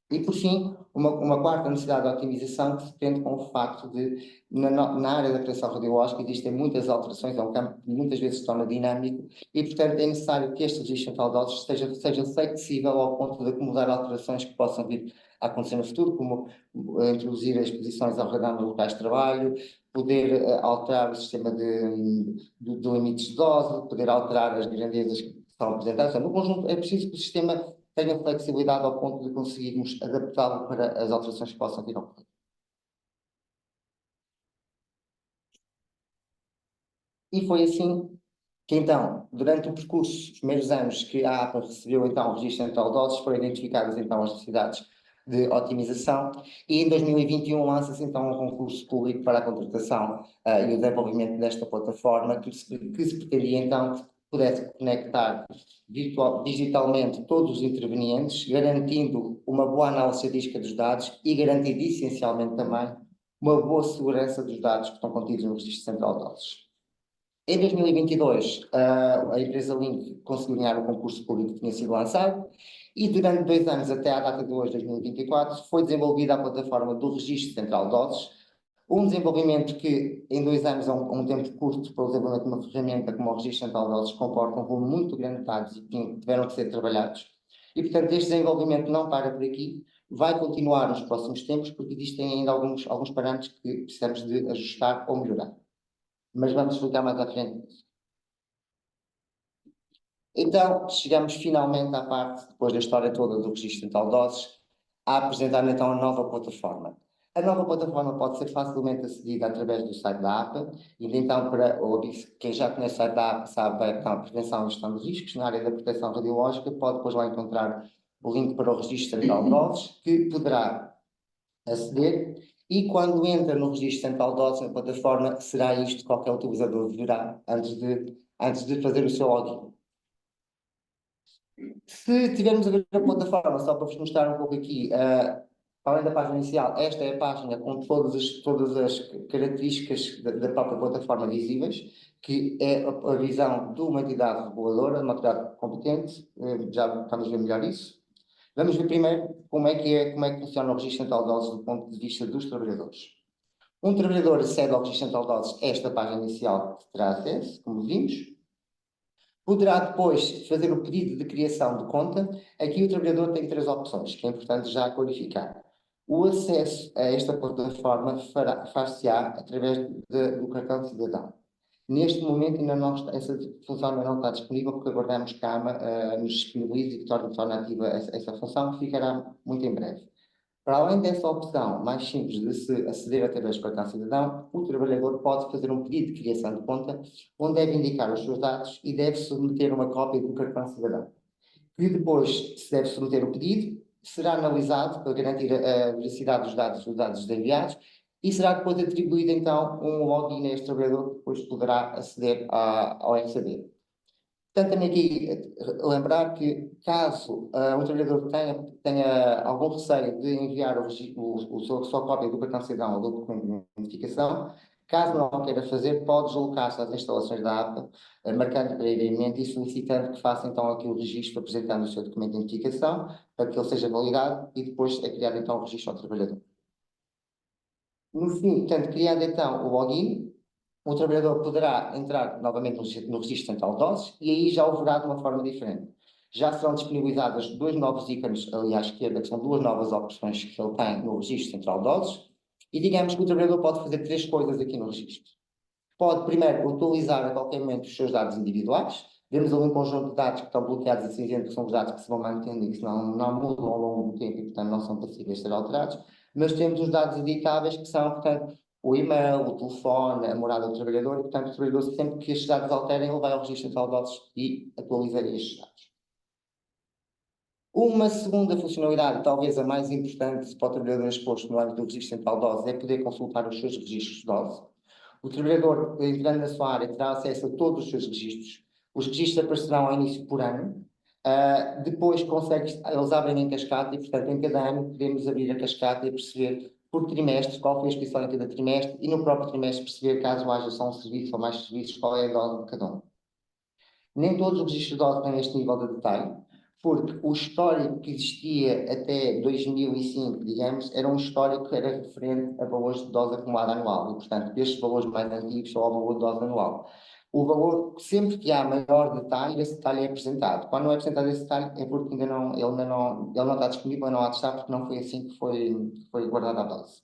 S4: E, por fim, uma quarta necessidade de otimização que se prende com o facto de, na área da proteção radiológica, existem muitas alterações, é um campo que muitas vezes se torna dinâmico e, portanto, é necessário que este registro central de doses seja flexível ao ponto de acomodar alterações que possam vir a acontecer no futuro, como introduzir as exposições ao radar nos locais de trabalho, poder alterar o sistema de limites de dose, poder alterar as grandezas que são apresentadas. No conjunto, é preciso que o sistema tenha flexibilidade ao ponto de conseguirmos adaptá-lo para as alterações que possam vir a ocorrer. E foi assim que, então, durante o percurso, os primeiros anos que a APA recebeu, então, o registro central de doses, foram identificadas, então, as necessidades de otimização e em 2021 lança-se, então, um concurso público para a contratação e o desenvolvimento desta plataforma que se pretendia, então, que pudesse conectar digitalmente todos os intervenientes, garantindo uma boa análise estatística dos dados e garantindo, essencialmente, também uma boa segurança dos dados que estão contidos no registro central de doses. Em 2022, a empresa Link conseguiu ganhar o concurso público que tinha sido lançado e durante 2 anos, até à data de hoje, 2024, foi desenvolvida a plataforma do Registro Central de Doses, um desenvolvimento que em 2 anos é um tempo curto para o desenvolvimento de uma ferramenta como o Registro Central de Doses, comporta um volume muito grande de dados e que tiveram que ser trabalhados. E, portanto, este desenvolvimento não para por aqui, vai continuar nos próximos tempos, porque existem ainda alguns parâmetros que precisamos de ajustar ou melhorar. Mas vamos explicar mais à frente. Então, chegamos finalmente à parte, depois da história toda do Registro Central de Doses, a apresentar então a nova plataforma. A nova plataforma pode ser facilmente acedida através do site da APA, e então, quem já conhece o site da APA sabe que a prevenção e gestão de riscos na área da proteção radiológica, pode depois lá encontrar o link para o Registro Central de Doses, que poderá aceder E quando entra no registro central de dados na plataforma, será isto que qualquer utilizador verá antes de fazer o seu login. Se tivermos a ver a plataforma, só para vos mostrar um pouco aqui, além da página inicial, esta é a página com todas as características da própria plataforma visíveis, que é a visão de uma entidade reguladora, de uma entidade competente. Já vamos ver melhor isso. Vamos ver primeiro como é que funciona o registro central de dados do ponto de vista dos trabalhadores. Um trabalhador acede ao registro central de dados, esta página inicial que terá acesso, como vimos. Poderá depois fazer o pedido de criação de conta. Aqui o trabalhador tem 3 opções, que é importante já clarificar. O acesso a esta plataforma far-se-á através do cartão de cidadão. Neste momento ainda não está, essa função ainda não está disponível, porque aguardamos que a AMA nos disponibilize e que torne ativa essa função, que ficará muito em breve. Para além dessa opção mais simples de se aceder através do cartão cidadão, o trabalhador pode fazer um pedido de criação de conta, onde deve indicar os seus dados e deve submeter uma cópia do cartão cidadão. E depois se deve submeter o pedido, será analisado para garantir a veracidade dos dados enviados e será depois atribuído então um login a este trabalhador, que depois poderá aceder ao RCB. Portanto, também aqui lembrar que, caso um trabalhador tenha algum receio de enviar a sua cópia do cartão de cidadão ou do documento de identificação, caso não o queira fazer, pode deslocar-se às instalações da APA, marcando previamente e solicitando que faça então aqui o registro, apresentando o seu documento de identificação, para que ele seja validado e depois é criado então o registro ao trabalhador. No fim, portanto, criando então o login, o trabalhador poderá entrar novamente no registro central de dados e aí já o verá de uma forma diferente. Já serão disponibilizados 2 novos ícones ali à esquerda, que são 2 novas opções que ele tem no registro central de dados. E digamos que o trabalhador pode fazer 3 coisas aqui no registro. Pode, primeiro, atualizar a qualquer momento os seus dados individuais. Vemos ali um conjunto de dados que estão bloqueados a cinzento, que são os dados que se vão mantendo e que não mudam ao longo do tempo e, portanto, não são passíveis de ser alterados. Mas temos os dados editáveis, que são, portanto, o e-mail, o telefone, a morada do trabalhador, e, portanto, o trabalhador, sempre que estes dados alterem, ele vai ao registro central de dados e atualiza estes dados. Uma segunda funcionalidade, talvez a mais importante para o trabalhador exposto no âmbito do registro central de dados, é poder consultar os seus registros de dados. O trabalhador, entrando na sua área, terá acesso a todos os seus registros. Os registros aparecerão ao início por ano. Depois eles abrem em cascata e, portanto, em cada ano podemos abrir a cascata e perceber por trimestre qual foi a inscrição em cada trimestre e no próprio trimestre perceber, caso haja só um serviço ou mais serviços, qual é a dose de cada um. Nem todos os registros de dose têm este nível de detalhe, porque o histórico que existia até 2005, digamos, era um histórico que era referente a valores de dose acumulada anual, e, portanto, estes valores mais antigos são o valor de dose anual. O valor, sempre que há maior detalhe, esse detalhe é apresentado. Quando não é apresentado esse detalhe, é porque ele não está disponível, não há de estar, porque não foi assim que foi guardada a dose.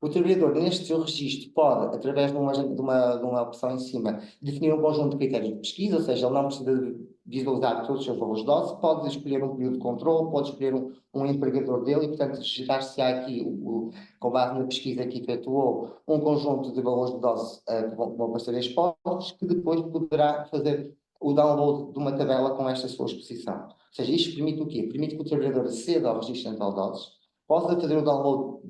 S4: O trabalhador, neste seu registro, pode, através de uma opção em cima, definir um conjunto de critérios de pesquisa, ou seja, ele não precisa visualizar todos os seus valores de dose, pode escolher um período de controle, pode escolher um empregador dele e, portanto, gerar-se aqui, com base na pesquisa que efetuou, um conjunto de valores de dose que vão ser expostos, que depois poderá fazer o download de uma tabela com esta sua exposição. Ou seja, isto permite o quê? Permite que o trabalhador aceda ao registro central de dados, possa fazer o download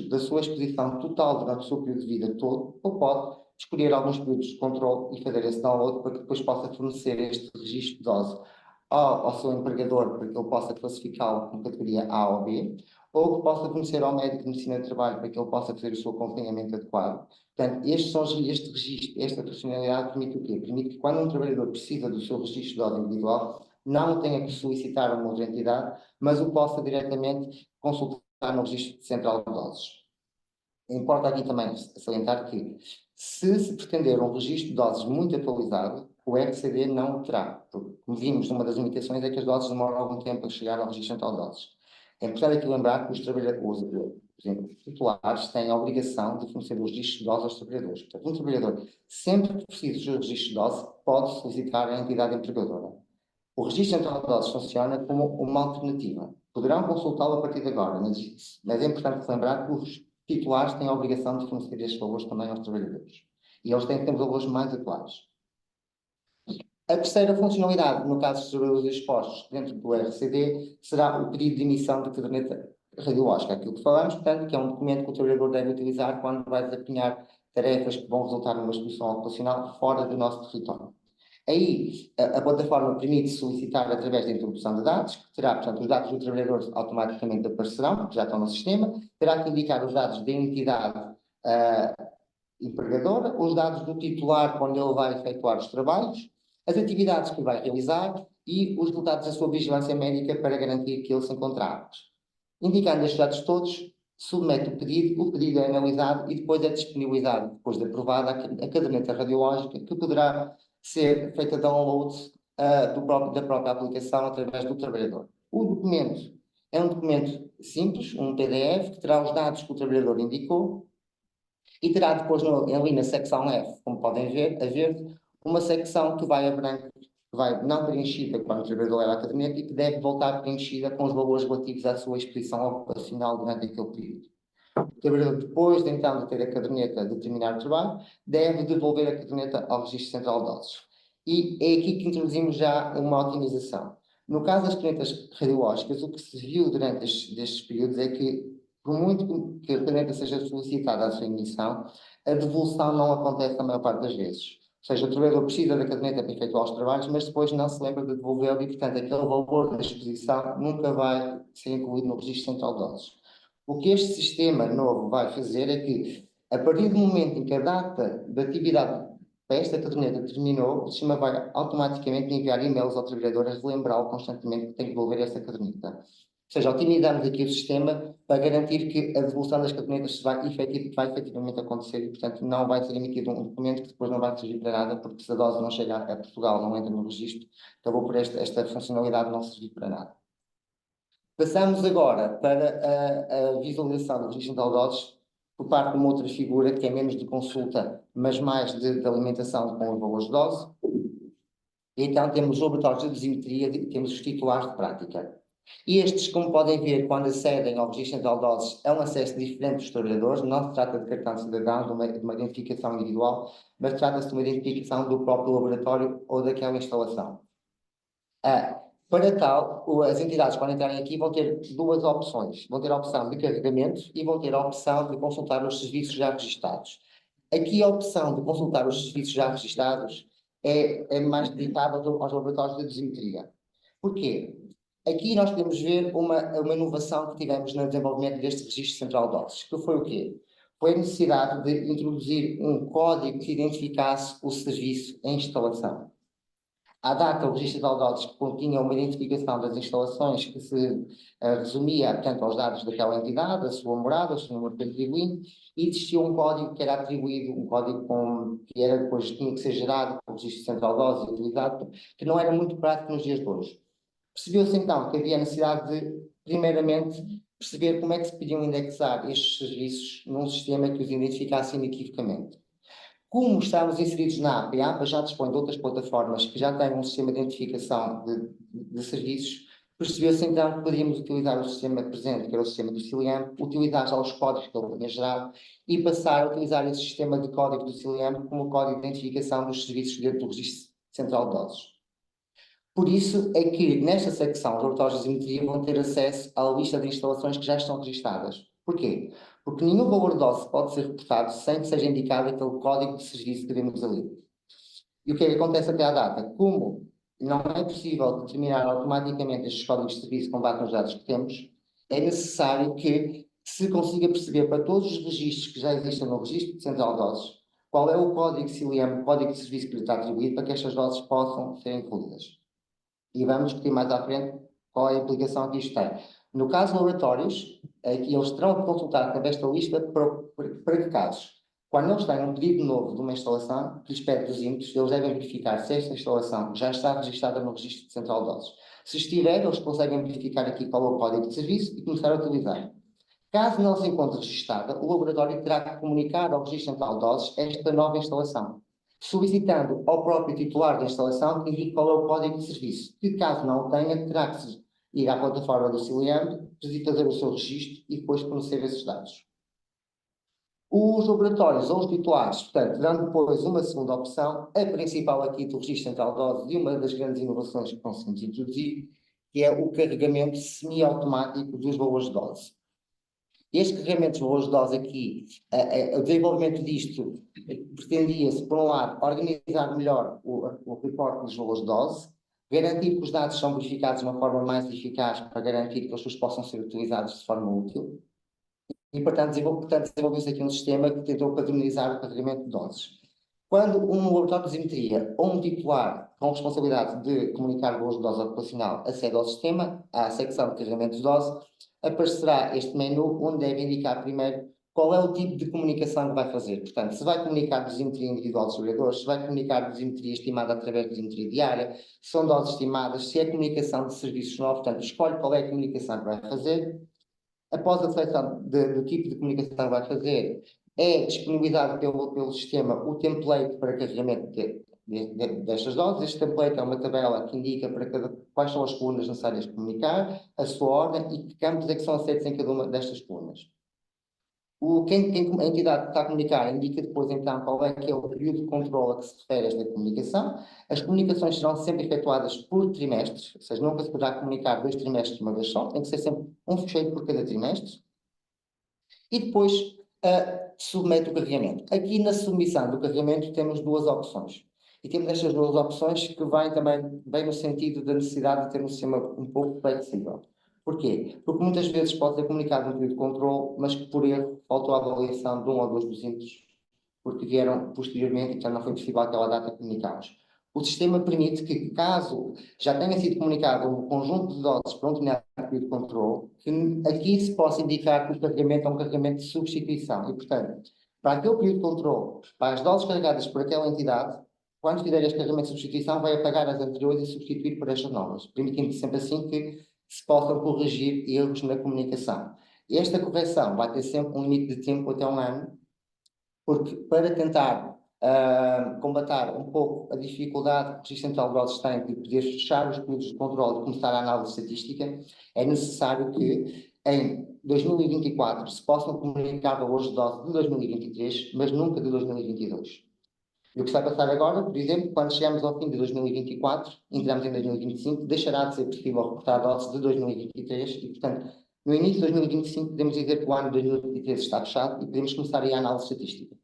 S4: da sua exposição total durante o seu período de vida todo, ou pode escolher alguns períodos de controle e fazer esse download para que depois possa fornecer este registro de dose ao seu empregador, para que ele possa classificá-lo como categoria A ou B, ou que possa fornecer ao médico de medicina de trabalho para que ele possa fazer o seu acompanhamento adequado. Portanto, este registro, esta funcionalidade permite o quê? Permite que quando um trabalhador precisa do seu registro de dose individual, não tenha que solicitar a uma outra entidade, mas o possa diretamente consultar no registro central de doses. Importa aqui também salientar que, se pretender um registro de doses muito atualizado, o RCD não o terá, porque, como vimos, uma das limitações é que as doses demoram algum tempo a chegar ao registro central de doses. É importante aqui lembrar que os trabalhadores, por exemplo, os titulares, têm a obrigação de fornecer os registros de doses aos trabalhadores. Portanto, um trabalhador, sempre que precisa dos seus registros de dose, pode solicitar à entidade empregadora. O registro central de dados funciona como uma alternativa. Poderão consultá-lo a partir de agora, mas é importante lembrar que os titulares têm a obrigação de fornecer estes valores também aos trabalhadores. E eles têm que ter valores mais atuais. A terceira funcionalidade, no caso dos trabalhadores expostos dentro do RCD, será o pedido de emissão de caderneta radiológica, aquilo que falamos, portanto, que é um documento que o trabalhador deve utilizar quando vai desempenhar tarefas que vão resultar numa exposição ocupacional fora do nosso território. Aí, a plataforma permite solicitar através da introdução de dados, que terá, portanto, os dados do trabalhador automaticamente aparecerão, porque já estão no sistema, terá que indicar os dados da entidade empregadora, os dados do titular quando ele vai efetuar os trabalhos, as atividades que vai realizar e os resultados da sua vigilância médica para garantir que ele se encontra apto. Indicando estes dados todos, submete o pedido é analisado e depois é disponibilizado, depois de aprovada, a caderneta radiológica, que poderá ser feita download da própria aplicação através do trabalhador. O documento é um documento simples, um PDF, que terá os dados que o trabalhador indicou e terá depois ali na secção F, como podem ver, a verde, uma secção que vai a branco, que vai não preenchida quando o trabalhador leva a caderneta e que deve voltar preenchida com os valores relativos à sua exposição ocupacional durante aquele período. O trabalhador, depois de então de ter a caderneta de terminar o trabalho, deve devolver a caderneta ao Registro Central de Doses. E é aqui que introduzimos já uma otimização. No caso das cadernetas radiológicas, o que se viu durante estes períodos é que, por muito que a caderneta seja solicitada à sua emissão, a devolução não acontece a maior parte das vezes. Ou seja, o trabalhador precisa da caderneta para efetuar os trabalhos, mas depois não se lembra de devolvê-la e, portanto, aquele valor da exposição nunca vai ser incluído no Registro Central de Doses. O que este sistema novo vai fazer é que, a partir do momento em que a data da atividade para esta caderneta terminou, o sistema vai automaticamente enviar e-mails ao trabalhador a relembrá-lo constantemente que tem que devolver essa caderneta. Ou seja, otimizamos aqui o sistema para garantir que a devolução das cadernetas vai efetivamente acontecer e, portanto, não vai ser emitido um documento que depois não vai servir para nada, porque se a dose não chega a Portugal, não entra no registro, acabou por esta funcionalidade não servir para nada. Passamos agora para a visualização do registro de doses por parte de uma outra figura que é menos de consulta, mas mais de alimentação com os valores de dose. E então temos os laboratórios de dosimetria e temos os titulares de prática. E estes, como podem ver, quando acedem ao registro central de doses, é um acesso diferente dos trabalhadores, não se trata de cartão de cidadão, de uma identificação individual, mas trata-se de uma identificação do próprio laboratório ou daquela instalação. Para tal, as entidades, quando entrarem aqui, vão ter duas opções. Vão ter a opção de carregamento e vão ter a opção de consultar os serviços já registados. Aqui a opção de consultar os serviços já registados é mais dedicada aos laboratórios de dosimetria. Porquê? Aqui nós podemos ver uma inovação que tivemos no desenvolvimento deste registro central de doses, que foi o quê? Foi a necessidade de introduzir um código que identificasse o serviço em instalação. À data, o registro de doses continha uma identificação das instalações que se resumia, portanto, aos dados daquela entidade, a sua morada, o seu número de contribuinte, e existia um código que era atribuído, um código que era depois tinha que ser gerado pelo registro central de doses e utilizado, que não era muito prático nos dias de hoje. Percebeu-se então que havia necessidade de, primeiramente, perceber como é que se podiam indexar estes serviços num sistema que os identificasse inequivocamente. Como estamos inseridos na APA, a APA já dispõe de outras plataformas que já têm um sistema de identificação de serviços, percebeu-se então que podíamos utilizar o sistema presente, que era o sistema do CILIAM, utilizar já os códigos que ele tinha gerado e passar a utilizar esse sistema de código do CILIAM como código de identificação dos serviços dentro do Registro Central de Doses. Por isso é que, nesta secção, os laboratórios de dosimetria vão ter acesso à lista de instalações que já estão registadas. Porquê? Porque nenhum valor de dose pode ser reportado sem que seja indicado aquele código de serviço que vemos ali. E o que é que acontece até à data? Como não é possível determinar automaticamente estes códigos de serviço com base nos dados que temos, é necessário que se consiga perceber para todos os registros que já existem no Registro Central de Doses, qual é o código CILIAM, o código de serviço que lhe está atribuído para que estas doses possam ser incluídas. E vamos discutir mais à frente qual é a implicação que isto tem. No caso de laboratórios, eles terão de consultar através desta lista para que casos. Quando eles têm um pedido novo de uma instalação que lhes pede dosímetros, eles devem verificar se esta instalação já está registrada no Registro Central de Doses. Se estiver, eles conseguem verificar aqui qual é o código de serviço e começar a utilizar. Caso não se encontre registada, o laboratório terá que comunicar ao Registro Central de Doses esta nova instalação, solicitando ao próprio titular da instalação que indique qual é o código de serviço, que caso não o tenha, terá que ir à plataforma do CILIAM, fazer o seu registro e depois fornecer esses dados. Os laboratórios ou os titulares, portanto, terão depois uma segunda opção, a principal aqui do Registro Central de Doses e uma das grandes inovações que conseguimos introduzir, que é o carregamento semi-automático dos valores de dose. Estes carregamentos de valores de dose aqui, o desenvolvimento disto pretendia-se, por um lado, organizar melhor o reporte dos valores de dose, garantir que os dados são verificados de uma forma mais eficaz para garantir que eles possam ser utilizados de forma útil. E, portanto, desenvolveu-se aqui um sistema que tentou padronizar o carregamento de doses. Quando um laboratório de dosimetria ou um titular com responsabilidade de comunicar valores de dose ocupacional acede ao sistema, à secção de carregamento de dose, aparecerá este menu onde deve indicar primeiro qual é o tipo de comunicação que vai fazer. Portanto, se vai comunicar dosimetria individual dos trabalhadores, se vai comunicar dosimetria estimada através de dosimetria diária, se são doses estimadas, se é comunicação de serviços novos, portanto, escolhe qual é a comunicação que vai fazer. Após a seleção do tipo de comunicação que vai fazer, é disponibilizado pelo sistema o template para carregamento destas doses. Este template é uma tabela que indica quais são as colunas necessárias de comunicar, a sua ordem e que campos é que são aceitos em cada uma destas colunas. A entidade que está a comunicar indica depois então qual é que é o período de controle a que se refere esta comunicação. As comunicações serão sempre efetuadas por trimestres, ou seja, nunca se poderá comunicar 2 trimestres de uma vez só, tem que ser sempre um fecheiro por cada trimestre. E depois submete o carregamento. Aqui na submissão do carregamento temos duas opções. E temos estas duas opções que vêm no sentido da necessidade de ter um sistema um pouco flexível. Porquê? Porque muitas vezes pode ser comunicado um período de controle, mas que por erro faltou a avaliação de um ou dois dosímetros, porque vieram posteriormente e portanto não foi possível aquela data comunicá-los. O sistema permite que, caso já tenha sido comunicado um conjunto de doses para um determinado período de controle, que aqui se possa indicar que o carregamento é um carregamento de substituição. E, portanto, para aquele período de controle, para as doses carregadas por aquela entidade, quando fizer este carregamento de substituição, vai apagar as anteriores e substituir por estas novas, permitindo sempre assim que se possam corrigir erros na comunicação. Esta correção vai ter sempre um limite de tempo até 1 ano, porque para tentar combater um pouco a dificuldade que o Registro Central de Doses tem de poder fechar os períodos de controle e começar a análise estatística, é necessário que em 2024 se possam comunicar valores de dose de 2023, mas nunca de 2022. E o que se vai passar agora, por exemplo, quando chegamos ao fim de 2024, entramos em 2025, deixará de ser possível reportar doses de 2023 e, portanto, no início de 2025 podemos dizer que o ano de 2023 está fechado e podemos começar aí a análise estatística.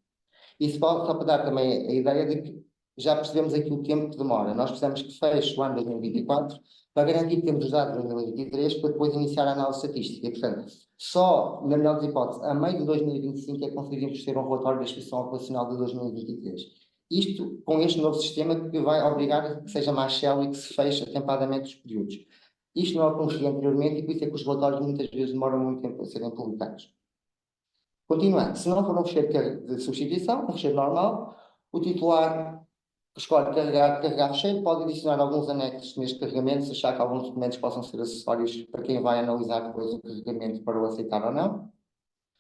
S4: Isso só para dar também a ideia de que já percebemos aqui o tempo que demora. Nós precisamos que feche o ano de 2024 para garantir que temos os dados de 2023 para depois iniciar a análise estatística. E, portanto, só, na melhor das hipóteses, a meio de 2025 é que conseguimos ter um relatório da inscrição operacional de 2023. Isto com este novo sistema que vai obrigar a que seja mais célere e que se feche atempadamente os períodos. Isto não acontecia anteriormente e por isso é que os relatórios muitas vezes demoram muito tempo a serem publicados. Continuando, se não for um fecheiro de substituição, um fecheiro normal, o titular que escolhe carregar fecheiro pode adicionar alguns anexos neste carregamento, se achar que alguns documentos possam ser acessórios para quem vai analisar depois o carregamento para o aceitar ou não.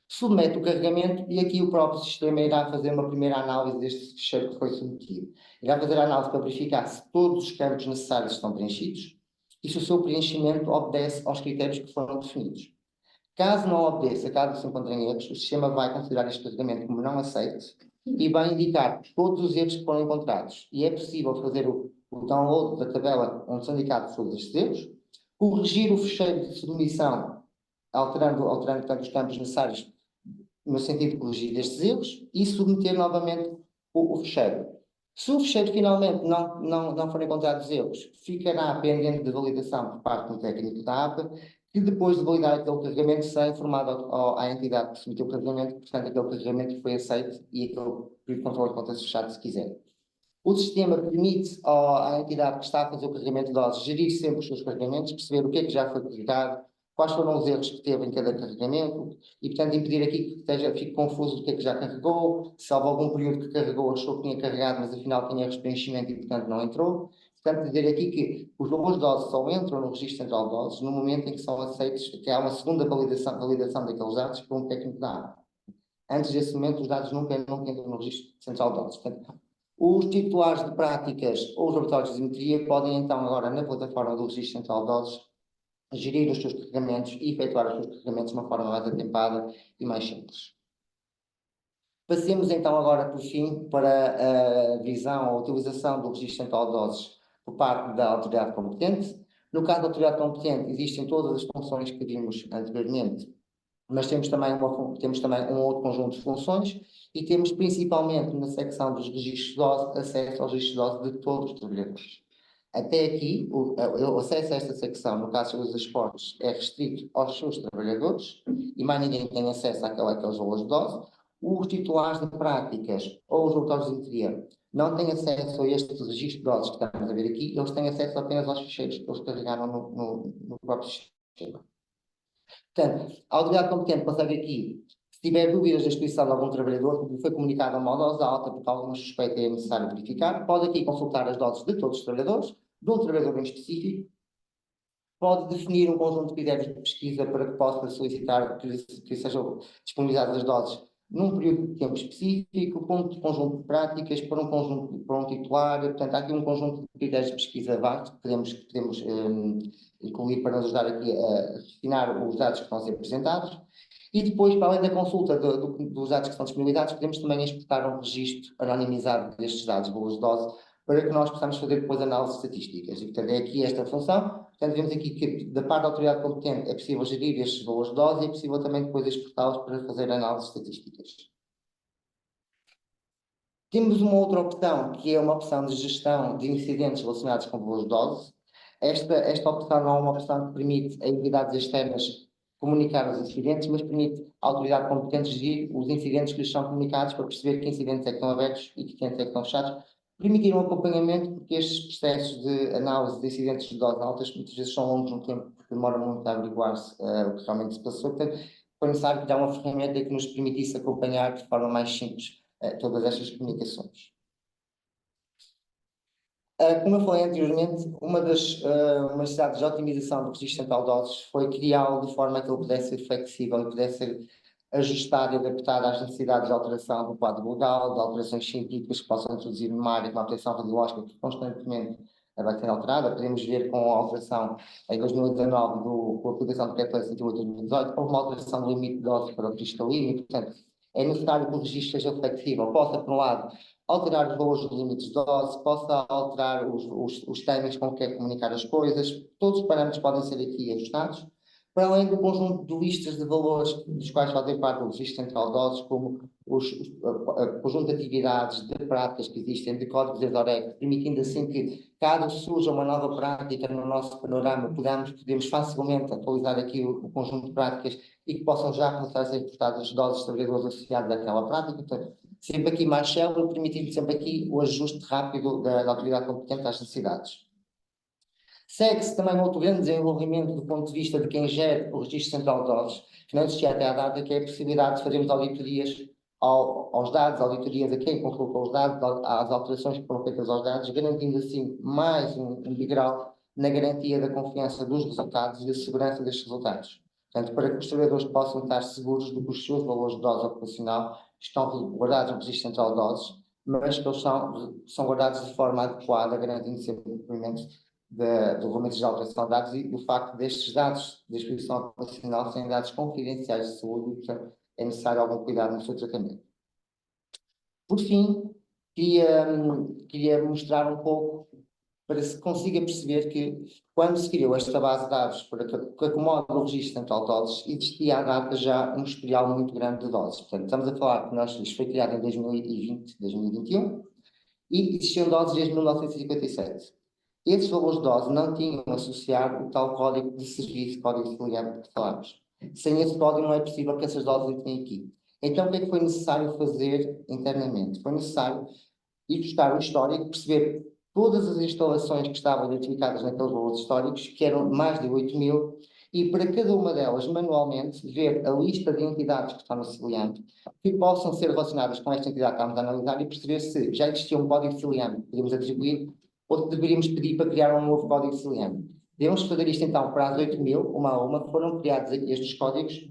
S4: Submete o carregamento e aqui o próprio sistema irá fazer uma primeira análise deste fecheiro que foi submetido. Irá fazer a análise para verificar se todos os campos necessários estão preenchidos e se o seu preenchimento obedece aos critérios que foram definidos. Caso não obedeça, caso se encontrem erros, o sistema vai considerar este carregamento como não aceito e vai indicar todos os erros que foram encontrados. E é possível fazer o download da tabela onde são indicados todos estes erros, corrigir o fecheiro de submissão, alterando portanto, os campos necessários no sentido de corrigir estes erros e submeter novamente o fecheiro. Se o fecheiro finalmente não for encontrados erros, ficará pendente de validação por parte do técnico da APA, que depois de validar aquele carregamento será informado à entidade que submeteu o carregamento, portanto aquele carregamento foi aceito e aquele período de controle pode ser fechado se quiser. O sistema permite à entidade que está a fazer o carregamento de doses gerir sempre os seus carregamentos, perceber o que é que já foi carregado, quais foram os erros que teve em cada carregamento e, portanto, impedir aqui que fique confuso do que é que já carregou, se houve algum período que carregou, achou que tinha carregado, mas afinal tinha erros de preenchimento e, portanto, não entrou. Portanto, dizer aqui que os valores de doses só entram no Registro Central de Doses no momento em que são aceitos, que há uma segunda validação daqueles dados por um técnico da APA. Antes desse momento, os dados nunca entram no Registro Central de Doses. Portanto, os titulares de práticas ou os laboratórios de dosimetria podem, então, agora, na plataforma do Registro Central de Doses, gerir os seus carregamentos e efetuar os seus carregamentos de uma forma mais atempada e mais simples. Passemos então agora, por fim, para a visão ou utilização do Registro Central de Doses por parte da autoridade competente. No caso da autoridade competente, existem todas as funções que vimos anteriormente mas temos também um outro conjunto de funções e temos principalmente na secção dos registros de dose acesso aos registros de dose de todos os trabalhadores. Até aqui, o acesso a esta secção, no caso dos esportes, é restrito aos seus trabalhadores e mais ninguém tem acesso àqueles valores de dose. Os titulares de práticas ou os doutores de interior não têm acesso a este registro de doses que estamos a ver aqui, eles têm acesso apenas aos ficheiros que eles carregaram no próprio sistema. Portanto, a autoridade competente consegue aqui, se tiver dúvidas da instituição de algum trabalhador, porque foi comunicado uma dose alta, porque alguma suspeita é necessário verificar, pode aqui consultar as doses de todos os trabalhadores, de um trabalhador em específico, pode definir um conjunto de critérios de pesquisa para que possa solicitar que sejam disponibilizadas as doses num período de tempo específico, para um conjunto de práticas, para um titular. Portanto, há aqui um conjunto de critérios de pesquisa vasto que podemos incluir para nos ajudar aqui a refinar os dados que estão a ser apresentados. E depois, para além da consulta dos dados que são disponibilizados, podemos também exportar um registro anonimizado destes dados, valores de dose, para que nós possamos fazer depois análises estatísticas. E, portanto, é aqui esta função. Portanto, vemos aqui que, da parte da autoridade competente, é possível gerir estes valores de dose e é possível também depois exportá-los para fazer análises estatísticas. Temos uma outra opção, que é uma opção de gestão de incidentes relacionados com valores de dose. Esta opção não é uma opção que permite a entidades externas comunicar os incidentes, mas permite à autoridade competente gerir os incidentes que lhes são comunicados para perceber que incidentes é que estão abertos e que incidentes é que estão fechados, permitir um acompanhamento, porque estes processos de análise de incidentes de dose altas muitas vezes são longos no tempo, porque demoram muito a averiguar-se o que realmente se passou. Portanto, foi necessário criar uma ferramenta que nos permitisse acompanhar de forma mais simples todas estas comunicações. Como eu falei anteriormente, uma das necessidades de otimização do registro central de doses foi criá-lo de forma que ele pudesse ser flexível e pudesse ser ajustado e adaptado às necessidades de alteração do quadro legal, de alterações científicas que possam introduzir numa área de uma alteração radiológica que constantemente vai ser alterada. Podemos ver com a alteração em 2019 com a aplicação do decreto-lei 108 de 2018, houve uma alteração do limite de dose para o cristalino e, portanto, é necessário que o registro seja flexível, possa, por um lado, alterar os valores dos limites de dose, possa alterar os timings com que quer comunicar as coisas. Todos os parâmetros podem ser aqui ajustados, para além do conjunto de listas de valores dos quais fazem parte do registro central de doses, como o conjunto de atividades, de práticas que existem, de códigos de ESOREC, permitindo assim que, caso surja uma nova prática no nosso panorama, podemos facilmente atualizar aqui o conjunto de práticas e que possam já começar a ser importadas as doses de trabalhadores associadas àquela prática. Portanto, sempre aqui mais célere, permitindo sempre aqui o ajuste rápido da autoridade competente às necessidades. Segue-se também outro grande desenvolvimento do ponto de vista de quem gera o registro central de doses, que não existia até à data, que é a possibilidade de fazermos auditorias aos dados, auditorias a quem consulta os dados, às alterações que foram feitas aos dados, garantindo assim mais um degrau na garantia da confiança dos resultados e da segurança destes resultados. Portanto, para que os trabalhadores possam estar seguros de que os seus valores de dose ocupacional estão guardados no registro central de doses, mas que eles são guardados de forma adequada, garantindo sempre o cumprimento do Regulamento Geral de Proteção de Dados e do facto destes dados de exposição ocupacional serem dados confidenciais de saúde e, portanto, é necessário algum cuidado no seu tratamento. Por fim, queria mostrar um pouco para que se consiga perceber que, quando se criou esta base de dados para que acomode o registro central de doses, existia à data já um historial muito grande de doses. Portanto, estamos a falar que isto foi criado em 2020, 2021, e existiam doses desde 1957. Esses valores de dose não tinham associado o tal código de serviço, código de filiado que falámos. Sem esse código não é possível que essas doses entrem aqui. Então, o que é que foi necessário fazer internamente? Foi necessário ir buscar o histórico, perceber todas as instalações que estavam identificadas naqueles valores históricos, que eram mais de 8.000, e para cada uma delas, manualmente, ver a lista de entidades que estão no ciliante, que possam ser relacionadas com esta entidade que estamos a analisar e perceber se já existia um código de ciliante que podemos atribuir ou deveríamos pedir para criar um novo código de ciliante. Devemos fazer isto então para as 8.000, uma a uma, foram criados estes códigos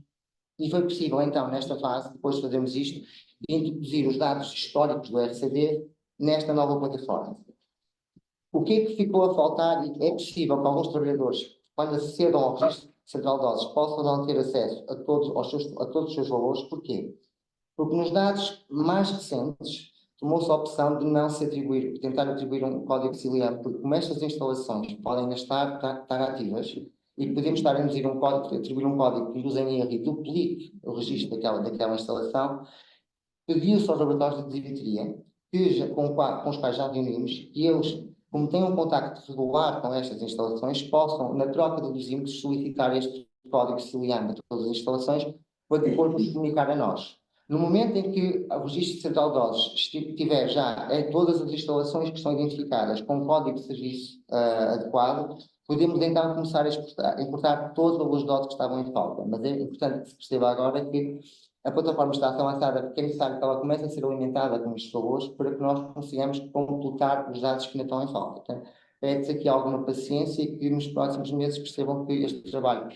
S4: e foi possível então, nesta fase, depois de fazermos isto, introduzir os dados históricos do RCD nesta nova plataforma. O que é que ficou a faltar? E é possível que alguns trabalhadores, quando acedam ao registro central de doses, possam não ter acesso a todos os seus valores. Porquê? Porque nos dados mais recentes tomou-se a opção de não se atribuir, tentar atribuir um código ciliante, porque como estas instalações podem estar ativas, e podemos estar a induzir um código, atribuir um código que induz em erro e duplique o registro daquela instalação, pediu-se aos laboratórios de dosimetria, com os quais já reunimos, que eles, como têm um contacto regular com estas instalações, possam, na troca de dosímetros, solicitar este código ciliano a todas as instalações, para depois nos comunicar a nós. No momento em que o registro central de doses tiver já todas as instalações que estão identificadas com um código de serviço adequado, podemos então começar a importar todas as doses que estavam em falta. Mas é importante que se perceba agora que a plataforma está tão avançada porque é necessário que ela comece a ser alimentada com estes valores para que nós consigamos completar os dados que ainda estão em falta. Portanto, pede-se aqui alguma paciência e que nos próximos meses percebam que este trabalho